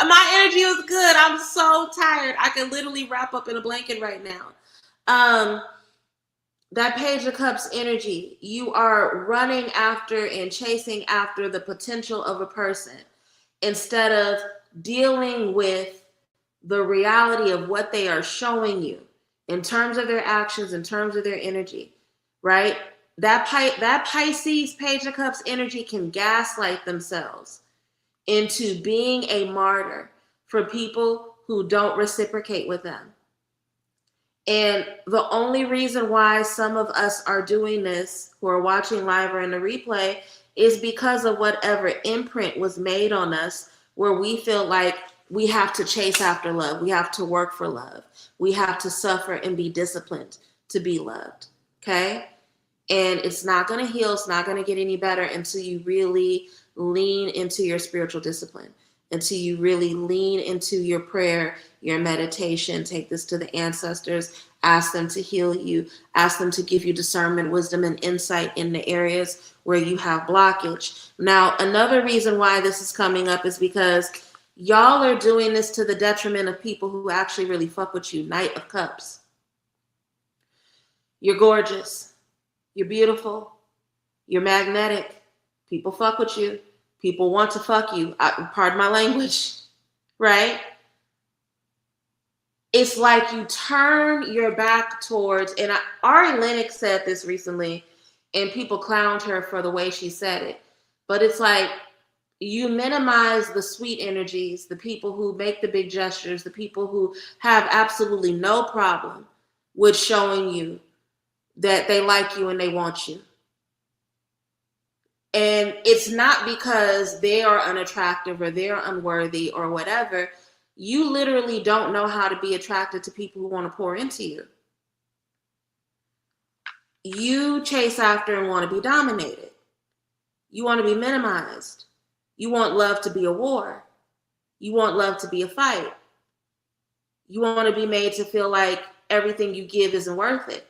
my energy was good. I'm so tired. I can literally wrap up in a blanket right now. That Page of Cups energy, you are running after and chasing after the potential of a person instead of dealing with the reality of what they are showing you in terms of their actions, in terms of their energy, right? That Pisces Page of Cups energy can gaslight themselves into being a martyr for people who don't reciprocate with them. And the only reason why some of us are doing this, who are watching live or in the replay, is because of whatever imprint was made on us where we feel like we have to chase after love. We have to work for love. We have to suffer and be disciplined to be loved. Okay? And it's not going to heal. It's not going to get any better until you really lean into your spiritual discipline, until you really lean into your prayer, your meditation. Take this to the ancestors. Ask them to heal you. Ask them to give you discernment, wisdom, and insight in the areas where you have blockage. Now, another reason why this is coming up is because Y'all are doing this to the detriment of people who actually really fuck with you. Knight of Cups. You're gorgeous. You're beautiful. You're magnetic. People fuck with you. People want to fuck you. Pardon my language, right? It's like you turn your back towards, and Ari Lennox said this recently, and people clowned her for the way she said it. But it's like you minimize the sweet energies, the people who make the big gestures, the people who have absolutely no problem with showing you that they like you and they want you. And it's not because they are unattractive or they're unworthy or whatever. You literally don't know how to be attracted to people who want to pour into you. You chase after and want to be dominated. You want to be minimized. You want love to be a war. You want love to be a fight. You want to be made to feel like everything you give isn't worth it.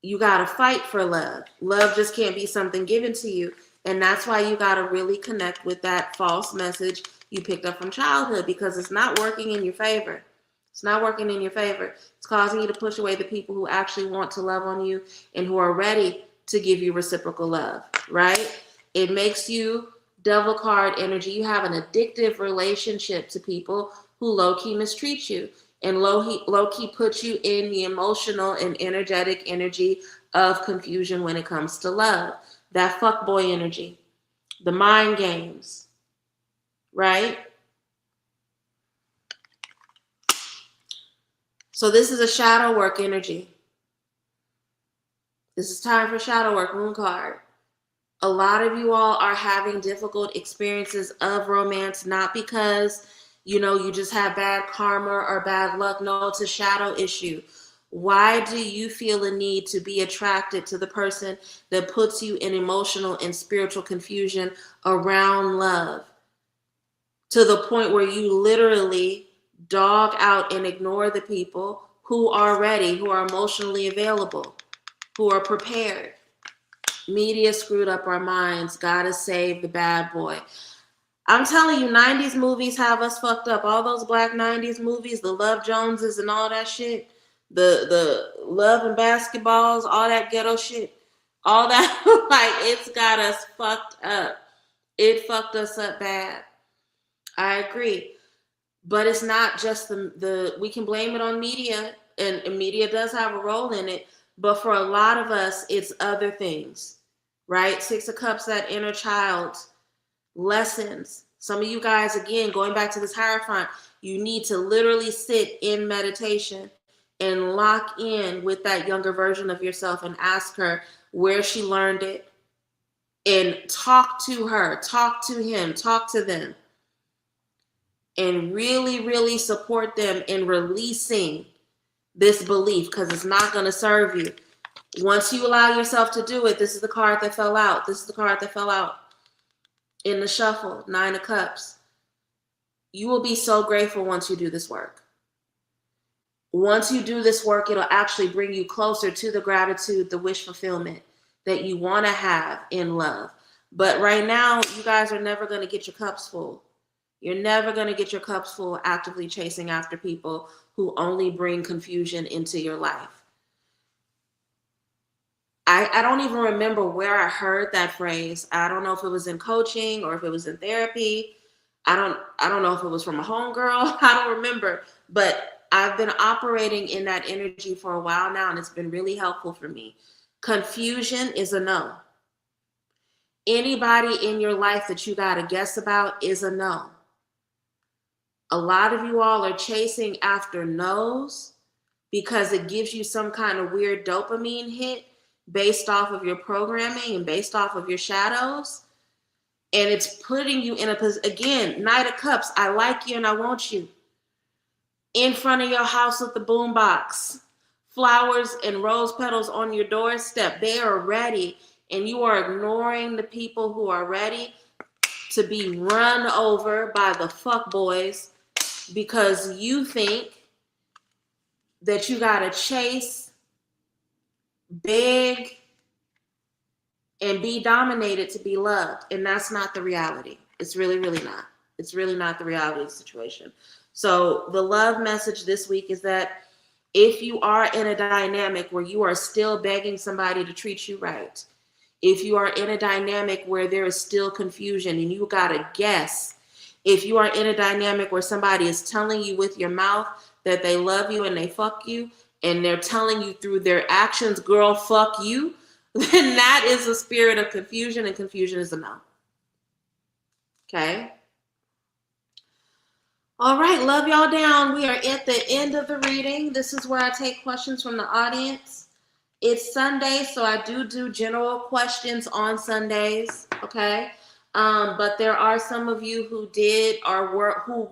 You got to fight for love. Love just can't be something given to you. And that's why you got to really connect with that false message you picked up from childhood, because it's not working in your favor. It's not working in your favor. It's causing you to push away the people who actually want to love on you and who are ready to give you reciprocal love, right? It makes you devil card energy. You have an addictive relationship to people who low-key mistreat you and low-key put you in the emotional and energetic energy of confusion when it comes to love. That fuckboy energy, the mind games, right? So this is a shadow work energy. This is time for shadow work, moon card. A lot of you all are having difficult experiences of romance, not because, you just have bad karma or bad luck. No, it's a shadow issue. Why do you feel a need to be attracted to the person that puts you in emotional and spiritual confusion around love? To the point where you literally dog out and ignore the people who are ready, who are emotionally available, who are prepared. Media screwed up our minds. Gotta save the bad boy. I'm telling you, 90s movies have us fucked up. All those black 90s movies, the Love Joneses and all that shit, the Love and Basketballs, all that ghetto shit, all that, like, it's got us fucked up. It fucked us up bad. I agree. But it's not just we can blame it on media, and media does have a role in it, but for a lot of us, it's other things, right? Six of Cups, that inner child, lessons. Some of you guys, again, going back to this Hierophant, you need to literally sit in meditation and lock in with that younger version of yourself and ask her where she learned it, and talk to her, talk to him, talk to them, and really, really support them in releasing this belief, because it's not going to serve you. Once you allow yourself to do it, this is the card that fell out. This is the card that fell out in the shuffle, 9 of Cups. You will be so grateful once you do this work. Once you do this work, it'll actually bring you closer to the gratitude, the wish fulfillment that you want to have in love. But right now, you guys are never going to get your cups full. You're never going to get your cups full actively chasing after people who only bring confusion into your life. I don't even remember where I heard that phrase. I don't know if it was in coaching or if it was in therapy. I don't know if it was from a homegirl. I don't remember. But I've been operating in that energy for a while now, and it's been really helpful for me. Confusion is a no. Anybody in your life that you got to guess about is a no. A lot of you all are chasing after no's because it gives you some kind of weird dopamine hit based off of your programming and based off of your shadows. And it's putting you in a position, again, Knight of Cups, I like you and I want you. In front of your house with the boombox, flowers and rose petals on your doorstep. They are ready, and you are ignoring the people who are ready to be run over by the fuckboys because you think that you gotta chase, beg, and be dominated to be loved. And that's not the reality. It's really, really not. It's really not the reality of the situation. So the love message this week is that if you are in a dynamic where you are still begging somebody to treat you right, if you are in a dynamic where there is still confusion and you gotta guess, if you are in a dynamic where somebody is telling you with your mouth that they love you and they fuck you, and they're telling you through their actions, girl, fuck you, then that is a spirit of confusion, and confusion is a no. Okay? All right, love y'all down. We are at the end of the reading. This is where I take questions from the audience. It's Sunday, so I do general questions on Sundays, okay? But there are some of you who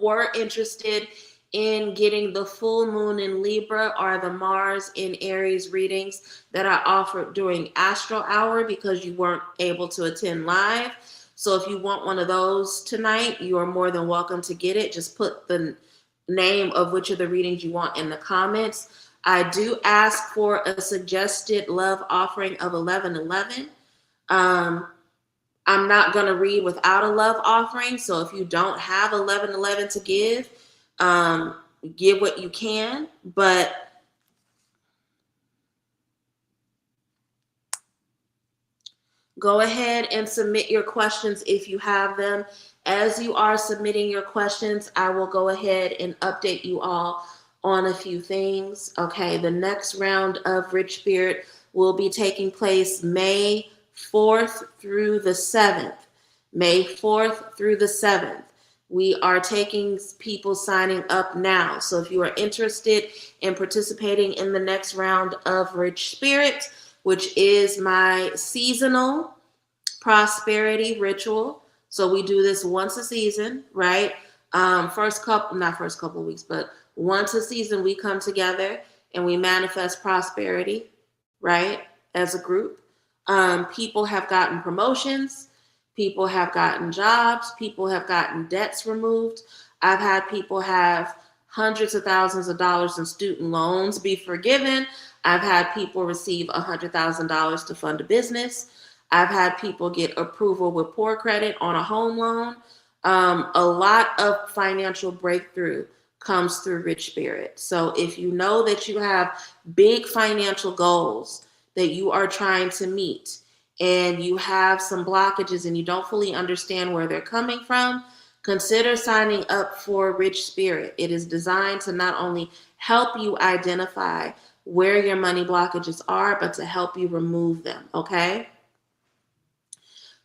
were interested in getting the full moon in Libra or the Mars in Aries readings that I offered during Astro Hour because you weren't able to attend live. So if you want one of those tonight, you are more than welcome to get it. Just put the name of which of the readings you want in the comments. I do ask for a suggested love offering of 1111. I'm not going to read without a love offering. So if you don't have 1111 to give what you can. But go ahead and submit your questions if you have them. As you are submitting your questions, I will go ahead and update you all on a few things. Okay, the next round of Rich Spirit will be taking place May 4th through the 7th. May 4th through the 7th. We are taking people signing up now. So if you are interested in participating in the next round of Rich Spirit, which is my seasonal prosperity ritual. So we do this once a season, right? Not first couple of weeks, but once a season we come together and we manifest prosperity, right? As a group. People have gotten promotions. People have gotten jobs. People have gotten debts removed. I've had people have hundreds of thousands of dollars in student loans be forgiven. I've had people receive $100,000 to fund a business. I've had people get approval with poor credit on a home loan. A lot of financial breakthrough comes through Rich Spirit. So if you know that you have big financial goals that you are trying to meet and you have some blockages and you don't fully understand where they're coming from, consider signing up for Rich Spirit. It is designed to not only help you identify where your money blockages are, but to help you remove them, okay?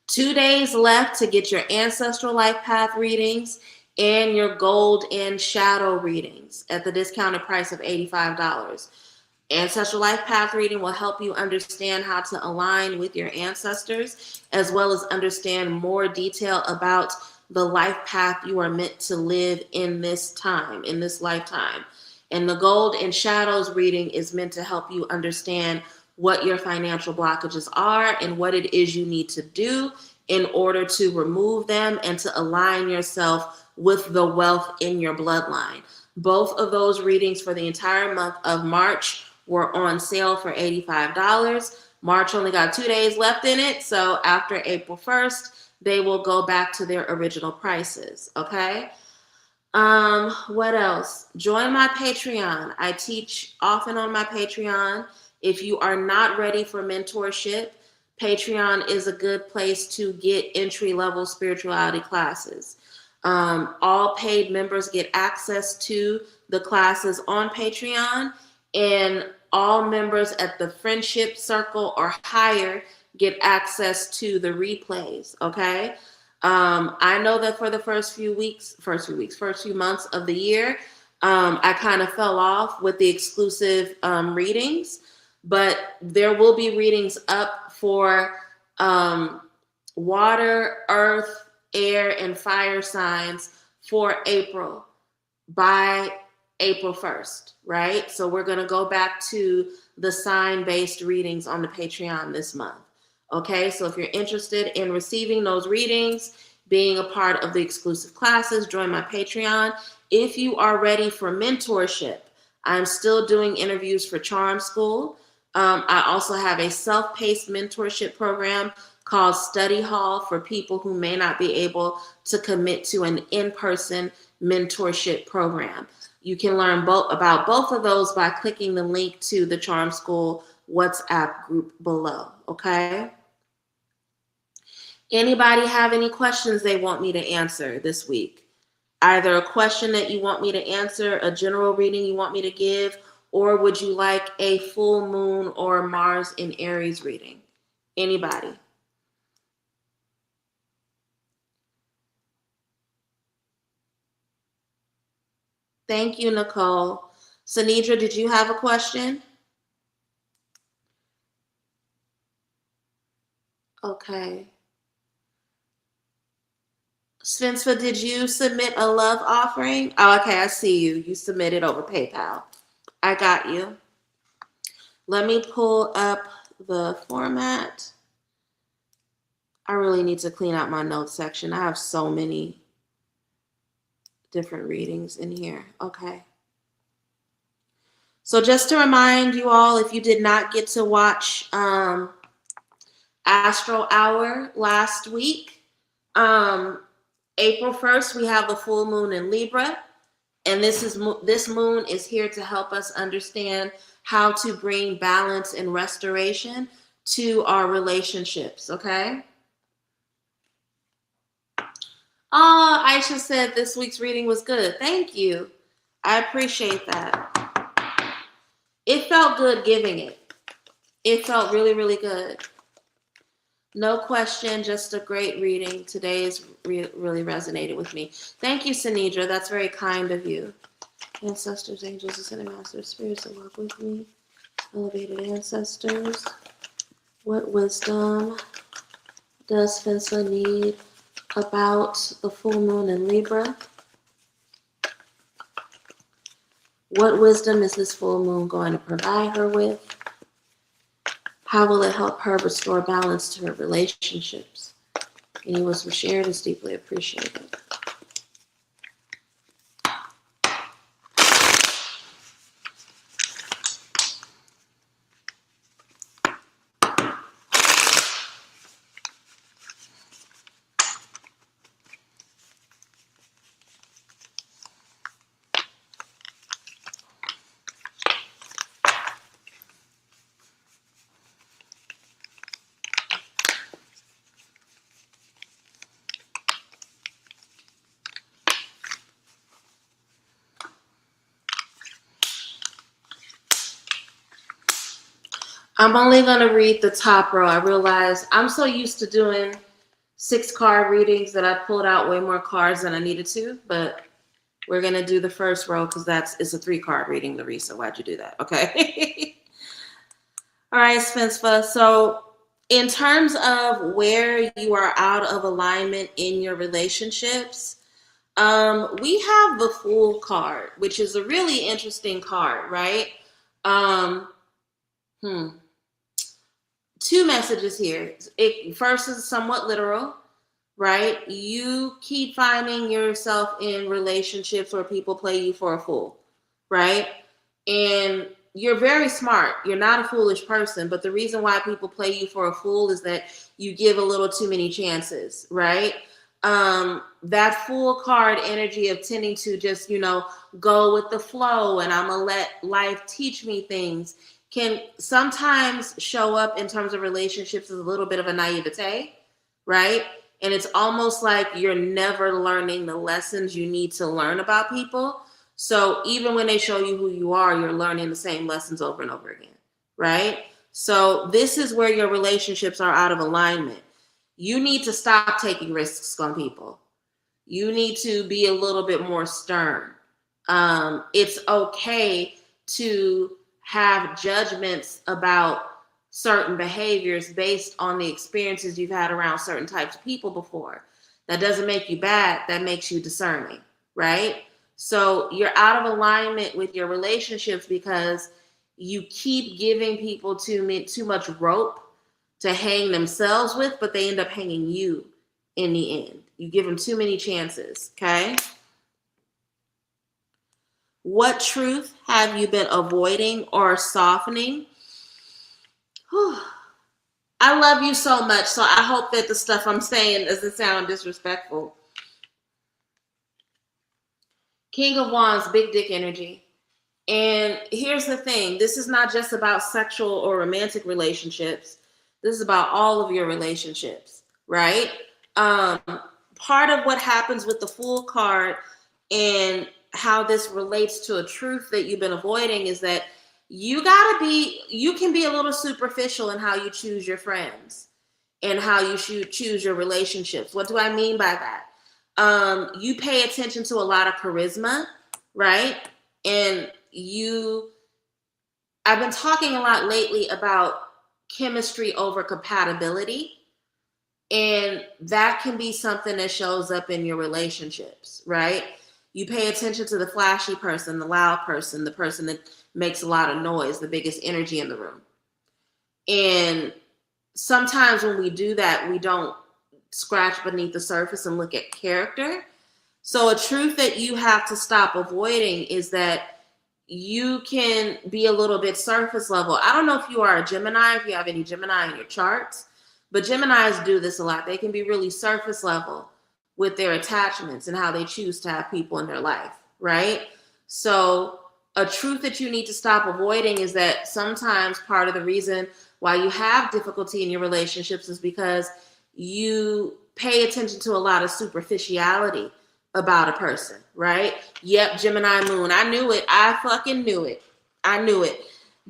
2 days left to get your ancestral life path readings and your gold and shadow readings at the discounted price of $85. Ancestral life path reading will help you understand how to align with your ancestors, as well as understand more detail about the life path you are meant to live in this time, in this lifetime. And the gold and shadows reading is meant to help you understand what your financial blockages are and what it is you need to do in order to remove them and to align yourself with the wealth in your bloodline. Both of those readings for the entire month of March were on sale for $85. March only got 2 days left in it, so after April 1st, they will go back to their original prices, okay? What else? Join my Patreon. I teach often on my Patreon. If you are not ready for mentorship, Patreon is a good place to get entry-level spirituality classes. All paid members get access to the classes on Patreon, and all members at the friendship circle or higher get access to the replays, okay? I know that for the first few months of the year, I kind of fell off with the exclusive readings, but there will be readings up for water, earth, air, and fire signs for April by April 1st, right? So we're going to go back to the sign-based readings on the Patreon this month. Okay, so if you're interested in receiving those readings, being a part of the exclusive classes, join my Patreon. If you are ready for mentorship, I'm still doing interviews for Charm School. I also have a self-paced mentorship program called Study Hall for people who may not be able to commit to an in-person mentorship program. You can learn about both of those by clicking the link to the Charm School WhatsApp group below, okay? Anybody have any questions they want me to answer this week? Either a question that you want me to answer, a general reading you want me to give, or would you like a full moon or Mars in Aries reading? Anybody? Thank you, Nicole. Sanidra, did you have a question? Okay. Svenska, did you submit a love offering? Oh, okay, I see you. You submitted over PayPal. I got you. Let me pull up the format. I really need to clean out my notes section. I have so many different readings in here. Okay. So just to remind you all, if you did not get to watch Astro Hour last week, April 1st, we have the full moon in Libra. And this moon is here to help us understand how to bring balance and restoration to our relationships, okay? Oh, Aisha said this week's reading was good. Thank you. I appreciate that. It felt good giving it. It felt really, really good. No question, just a great reading. Today's really resonated with me. Thank you, Sanidra. That's very kind of you. Ancestors, angels, ascended masters, spirits that walk with me. Elevated ancestors. What wisdom does Svenska need about the full moon in Libra? What wisdom is this full moon going to provide her with? How will it help her restore balance to her relationships? Any was shared is deeply appreciated. I'm only going to read the top row. I realize I'm so used to doing 6-card readings that I pulled out way more cards than I needed to, but we're going to do the first row because it's a 3-card reading, Larissa. Why'd you do that? Okay. All right, Svenska. So in terms of where you are out of alignment in your relationships, we have the Fool card, which is a really interesting card, right? Two messages here. First is somewhat literal, right? You keep finding yourself in relationships where people play you for a fool, right? And you're very smart. You're not a foolish person, but the reason why people play you for a fool is that you give a little too many chances, right? That Fool card energy of tending to just, go with the flow and I'm gonna let life teach me things can sometimes show up in terms of relationships as a little bit of a naivete, right? And it's almost like you're never learning the lessons you need to learn about people. So even when they show you who you are, you're learning the same lessons over and over again, right? So this is where your relationships are out of alignment. You need to stop taking risks on people. You need to be a little bit more stern. It's okay to have judgments about certain behaviors based on the experiences you've had around certain types of people before. That doesn't make you bad. That makes you discerning, right? So you're out of alignment with your relationships because you keep giving people too much rope to hang themselves with, but they end up hanging you in the end. You give them too many chances, okay? What truth have you been avoiding or softening? Whew. I love you so much, so I hope that the stuff I'm saying doesn't sound disrespectful. King of Wands, big dick energy. And here's the thing, this is not just about sexual or romantic relationships. This is about all of your relationships, right? Um, Part of what happens with the Fool card and how this relates to a truth that you've been avoiding is that you can be a little superficial in how you choose your friends and how you should choose your relationships. What do I mean by that? You pay attention to a lot of charisma, right? And I've been talking a lot lately about chemistry over compatibility. And that can be something that shows up in your relationships, right? You pay attention to the flashy person, the loud person, the person that makes a lot of noise, the biggest energy in the room. And sometimes when we do that, we don't scratch beneath the surface and look at character. So a truth that you have to stop avoiding is that you can be a little bit surface level. I don't know if you are a Gemini, if you have any Gemini in your charts, but Geminis do this a lot. They can be really surface level with their attachments and how they choose to have people in their life, right? So a truth that you need to stop avoiding is that sometimes part of the reason why you have difficulty in your relationships is because you pay attention to a lot of superficiality about a person, right? Yep, Gemini moon. I knew it. I fucking knew it. I knew it.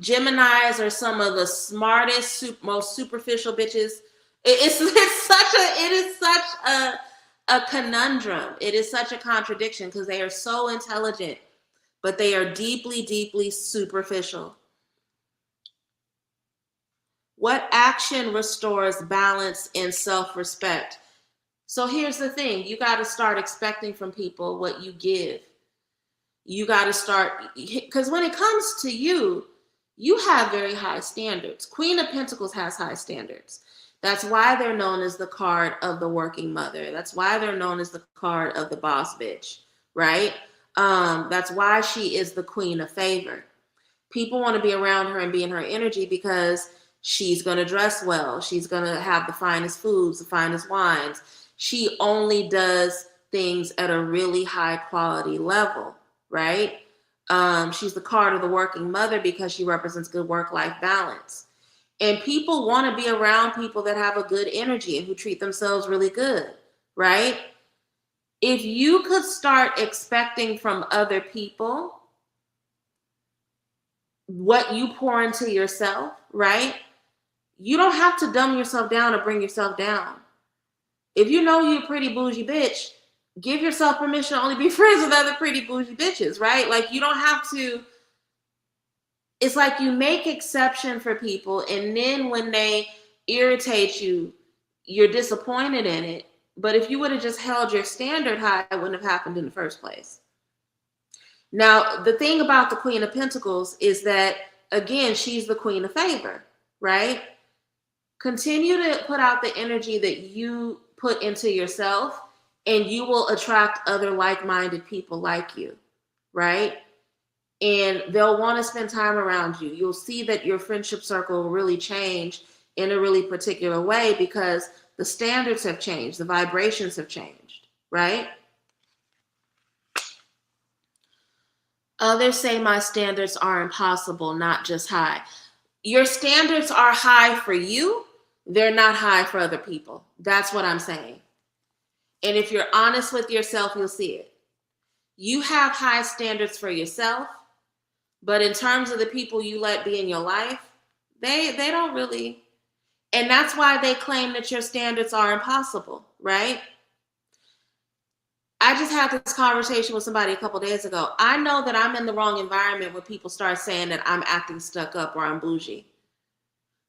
Geminis are some of the smartest, most superficial bitches. It is such a conundrum. It is such a contradiction because they are so intelligent, but they are deeply, deeply superficial. What action restores balance and self-respect? So here's the thing. You got to start expecting from people what you give. You got to start, because when it comes to you, you have very high standards. Queen of Pentacles has high standards. That's why they're known as the card of the working mother. That's why they're known as the card of the boss bitch, right? That's why she is the queen of favor. People want to be around her and be in her energy because she's going to dress well. She's going to have the finest foods, the finest wines. She only does things at a really high quality level, right? She's the card of the working mother because she represents good work-life balance. And people want to be around people that have a good energy and who treat themselves really good, right? If you could start expecting from other people what you pour into yourself, right? You don't have to dumb yourself down or bring yourself down. If you know you're a pretty bougie bitch, give yourself permission to only be friends with other pretty bougie bitches, right? Like you don't have to. It's like you make exception for people, and then when they irritate you, you're disappointed in it. But if you would have just held your standard high, it wouldn't have happened in the first place. Now, the thing about the Queen of Pentacles is that, again, she's the queen of favor, right? Continue to put out the energy that you put into yourself, and you will attract other like-minded people like you, right? And they'll want to spend time around you. You'll see that your friendship circle will really change in a really particular way because the standards have changed, the vibrations have changed, right? Others say my standards are impossible, not just high. Your standards are high for you. They're not high for other people. That's what I'm saying. And if you're honest with yourself, you'll see it. You have high standards for yourself, but in terms of the people you let be in your life, they don't really. And that's why they claim that your standards are impossible, right? I just had this conversation with somebody a couple days ago. I know that I'm in the wrong environment when people start saying that I'm acting stuck up or I'm bougie.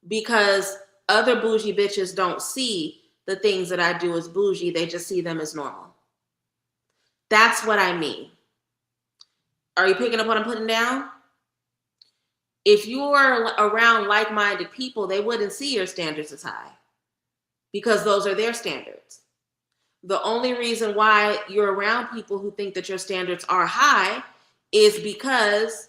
Because other bougie bitches don't see the things that I do as bougie. They just see them as normal. That's what I mean. Are you picking up what I'm putting down? If you were around like-minded people, they wouldn't see your standards as high because those are their standards. The only reason why you're around people who think that your standards are high is because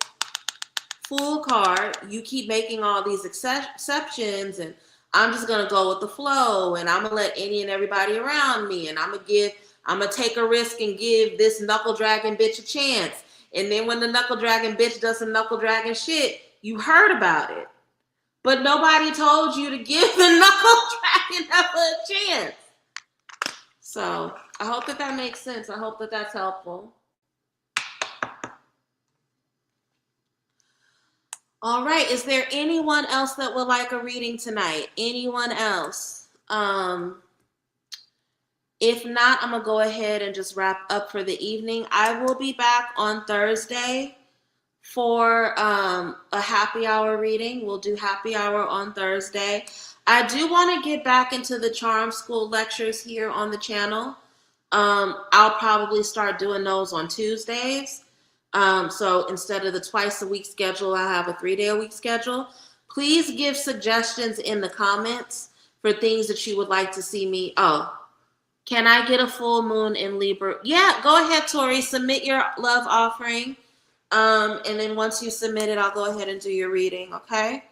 full card. You keep making all these exceptions, and I'm just gonna go with the flow, and I'm gonna let any and everybody around me, and I'm gonna take a risk and give this knuckle dragon bitch a chance. And then when the knuckle dragon bitch does some knuckle dragon shit, you heard about it. But nobody told you to give the knuckle dragon a chance. So I hope that makes sense. I hope that that's helpful. All right. Is there anyone else that would like a reading tonight? Anyone else? If not, I'm going to go ahead and just wrap up for the evening. I will be back on Thursday for a happy hour reading. We'll do happy hour on Thursday. I do want to get back into the Charm School lectures here on the channel. I'll probably start doing those on Tuesdays. So instead of the twice a week schedule, I have a 3-day-a-week schedule. Please give suggestions in the comments for things that you would like to see me. Oh, can I get a full moon in Libra? Yeah, go ahead, Tori. Submit your love offering. And then once you submit it, I'll go ahead and do your reading, okay?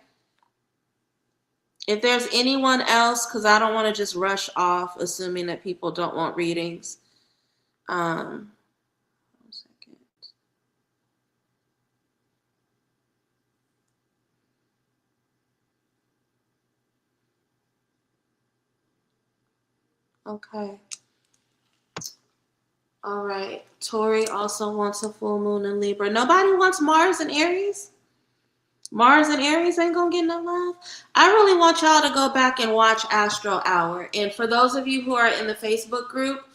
If there's anyone else, because I don't want to just rush off assuming that people don't want readings. 1 second. Okay. All right. Tori also wants a full moon in Libra. Nobody wants Mars and Aries? Mars and Aries ain't gonna get no love. I really want y'all to go back and watch Astro Hour. And for those of you who are in the Facebook group,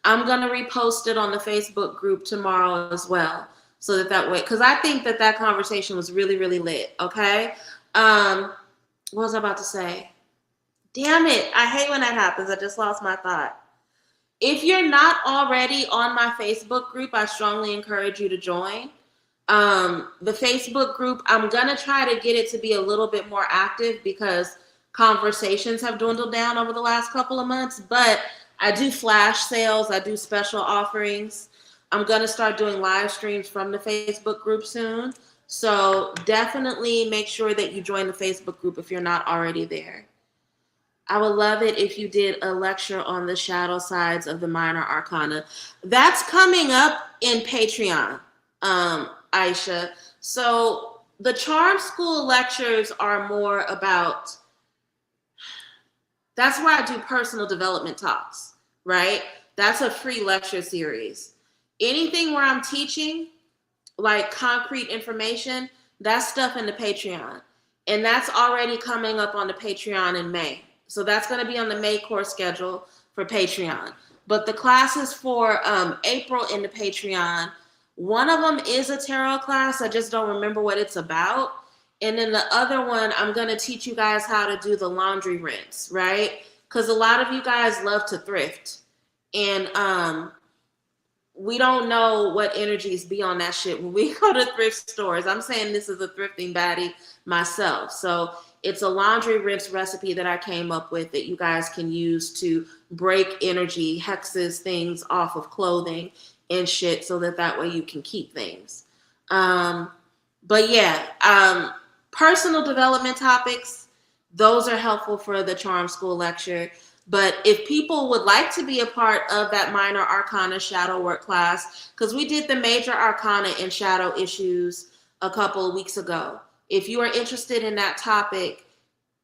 I'm gonna repost it on the Facebook group tomorrow as well. So that way, because I think that conversation was really, really lit. Okay. What was I about to say? Damn it. I hate when that happens. I just lost my thought. If you're not already on my Facebook group, I strongly encourage you to join. The Facebook group, I'm going to try to get it to be a little bit more active because conversations have dwindled down over the last couple of months, but I do flash sales. I do special offerings. I'm going to start doing live streams from the Facebook group soon. So definitely make sure that you join the Facebook group if you're not already there. I would love it if you did a lecture on the shadow sides of the minor arcana. That's coming up in Patreon, Aisha. So the Charm School lectures are more about, that's where I do personal development talks, right? That's a free lecture series. Anything where I'm teaching, like concrete information, that's stuff in the Patreon. And that's already coming up on the Patreon in May. So that's going to be on the May course schedule for Patreon. But the classes for April in the Patreon, one of them is a tarot class. I just don't remember what it's about. And then the other one, I'm going to teach you guys how to do the laundry rinse, right? Because a lot of you guys love to thrift. And we don't know what energies be on that shit when we go to thrift stores. I'm saying this is a thrifting baddie myself. So it's a laundry rinse recipe that I came up with that you guys can use to break energy, hexes, things off of clothing and shit so that way you can keep things. But yeah, personal development topics, those are helpful for the Charm School lecture. But if people would like to be a part of that minor arcana shadow work class, because we did the major arcana and shadow issues a couple of weeks ago. If you are interested in that topic,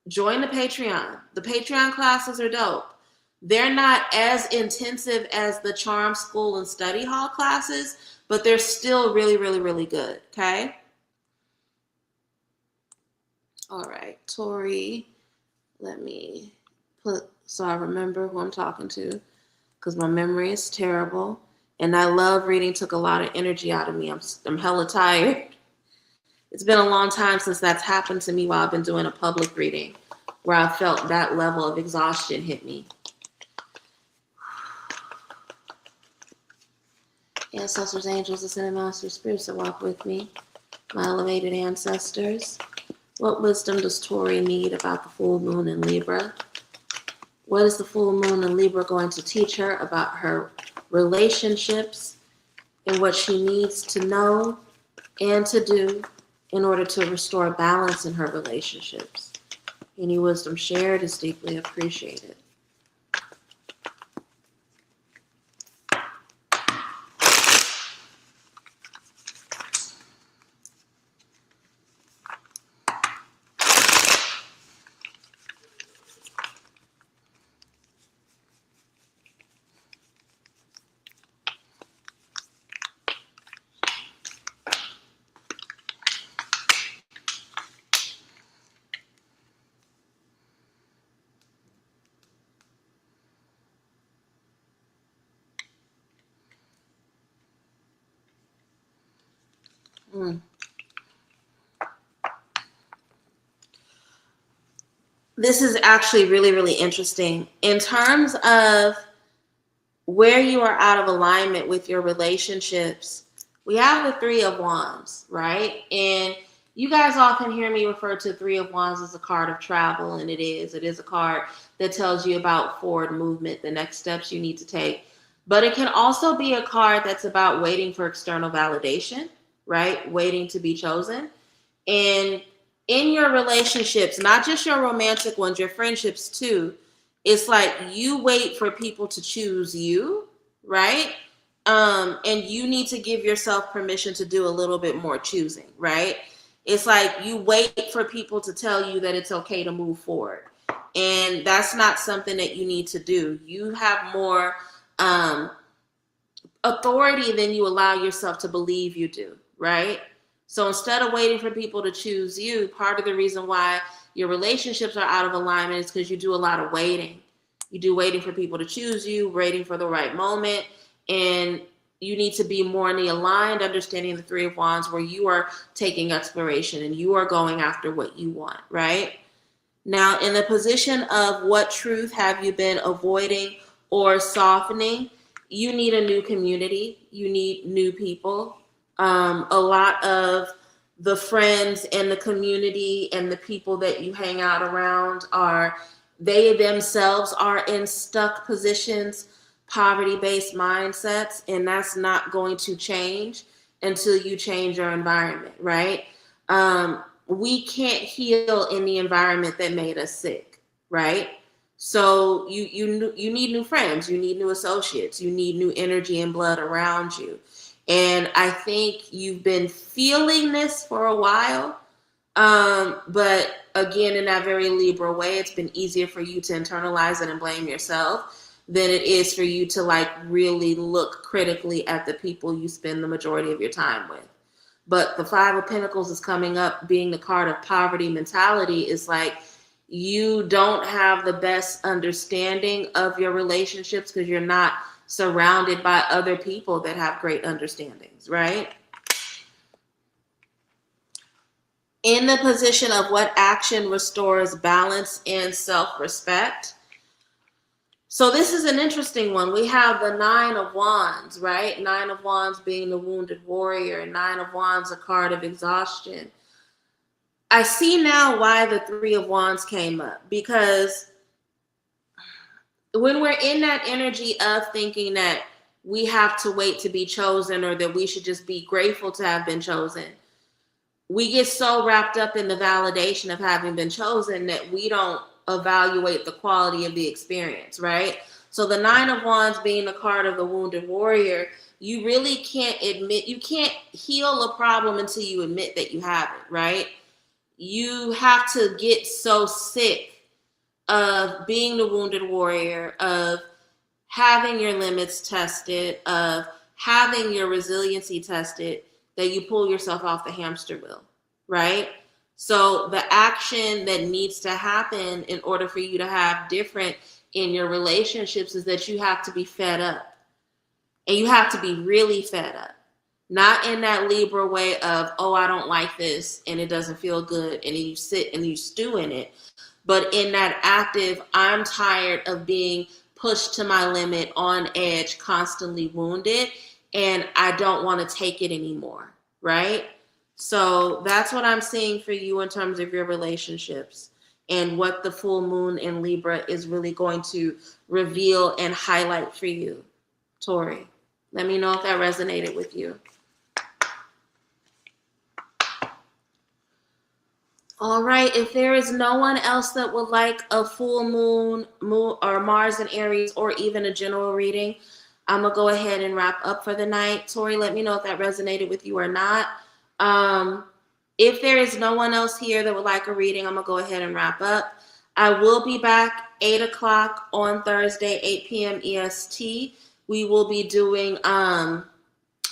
join the Patreon. The Patreon classes are dope. They're not as intensive as the Charm School and Study Hall classes, but they're still really, really, really good, okay? All right, Tori, let me put, so I remember who I'm talking to, because my memory is terrible. And I love reading, took a lot of energy out of me. I'm hella tired. It's been a long time since that's happened to me while I've been doing a public reading, where I felt that level of exhaustion hit me. Ancestors, angels, ascended masters, spirits that walk with me, my elevated ancestors. What wisdom does Tori need about the full moon in Libra? What is the full moon in Libra going to teach her about her relationships and what she needs to know and to do in order to restore balance in her relationships. Any wisdom shared is deeply appreciated. Mm. This is actually really, really interesting. In terms of where you are out of alignment with your relationships, we have the Three of Wands, right? And you guys often hear me refer to Three of Wands as a card of travel, and it is. It is a card that tells you about forward movement, the next steps you need to take. But it can also be a card that's about waiting for external validation, right? Waiting to be chosen. And in your relationships, not just your romantic ones, your friendships too, it's like you wait for people to choose you, right? And you need to give yourself permission to do a little bit more choosing, right? It's like you wait for people to tell you that it's okay to move forward. And that's not something that you need to do. You have more authority than you allow yourself to believe you do, right? So instead of waiting for people to choose you, part of the reason why your relationships are out of alignment is because you do a lot of waiting. You do waiting for people to choose you, waiting for the right moment, and you need to be more in the aligned understanding of the Three of Wands where you are taking exploration and you are going after what you want, right? Now, in the position of what truth have you been avoiding or softening, you need a new community. You need new people. A lot of the friends and the community and the people that you hang out around they themselves are in stuck positions, poverty-based mindsets, and that's not going to change until you change your environment, right? We can't heal in the environment that made us sick, right? So you need new friends, you need new associates, you need new energy and blood around you. And I think you've been feeling this for a while. But again, in that very Libra way, it's been easier for you to internalize it and blame yourself than it is for you to like really look critically at the people you spend the majority of your time with. But the Five of Pentacles is coming up, being the card of poverty mentality, is like you don't have the best understanding of your relationships because you're not surrounded by other people that have great understandings, right? In the position of what action restores balance and self-respect. So this is an interesting one. We have the Nine of Wands, right? Nine of Wands being the wounded warrior, and Nine of Wands a card of exhaustion. I see now why the Three of Wands came up, because when we're in that energy of thinking that we have to wait to be chosen or that we should just be grateful to have been chosen, we get so wrapped up in the validation of having been chosen that we don't evaluate the quality of the experience, right? So the Nine of Wands being the card of the wounded warrior, you really can't you can't heal a problem until you admit that you have it, right? You have to get so sick of being the wounded warrior, of having your limits tested, of having your resiliency tested, that you pull yourself off the hamster wheel, right? So the action that needs to happen in order for you to have different in your relationships is that you have to be fed up. And you have to be really fed up. Not in that Libra way of, oh, I don't like this and it doesn't feel good, and then you sit and you stew in it. But in that active, I'm tired of being pushed to my limit, on edge, constantly wounded, and I don't want to take it anymore, right? So that's what I'm seeing for you in terms of your relationships, and what the full moon in Libra is really going to reveal and highlight for you, Tori. Let me know if that resonated with you. All right, if there is no one else that would like a full moon or Mars in Aries, or even a general reading, I'm gonna go ahead and wrap up for the night. Tori, let me know if that resonated with you or not. Um, if there is no one else here that would like a reading, I'm gonna go ahead and wrap up. I will be back 8 o'clock on Thursday, 8 p.m. EST. We will be doing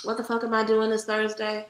what the fuck am I doing this Thursday?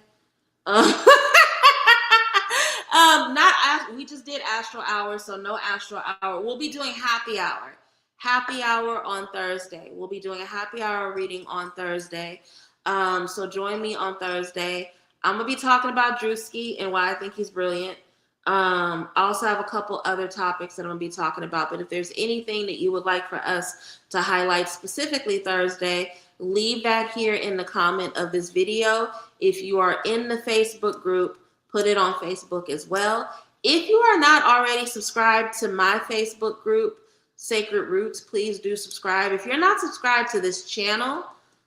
Um, not we just did Astral Hour, so no Astral Hour. We'll be doing Happy Hour. Happy Hour on Thursday. We'll be doing a Happy Hour reading on Thursday. So join me on Thursday. I'm gonna be talking about Drewski and why I think he's brilliant. I also have a couple other topics that I'm gonna be talking about. But if there's anything that you would like for us to highlight specifically Thursday, leave that here in the comment of this video. If you are in the Facebook group, put it on Facebook as well. If you are not already subscribed to my Facebook group, Sacred Roots, please do subscribe. If you're not subscribed to this channel,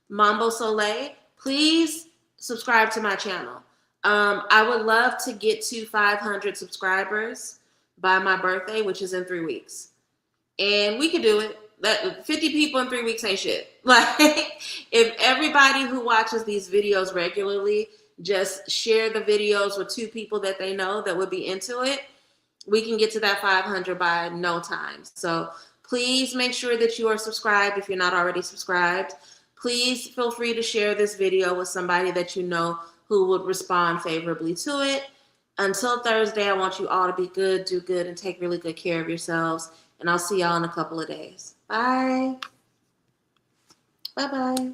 Mambo Soleil, please subscribe to my channel. I would love to get to 500 subscribers by my birthday, which is in 3 weeks. And we could do it. That 50 people in 3 weeks ain't shit. Like, if everybody who watches these videos regularly just share the videos with 2 people that they know that would be into it, we can get to that 500 by no time. So please make sure that you are subscribed if you're not already subscribed. Please feel free to share this video with somebody that you know who would respond favorably to it. Until Thursday, I want you all to be good, do good, and take really good care of yourselves. And I'll see y'all in a couple of days. Bye. Bye-bye.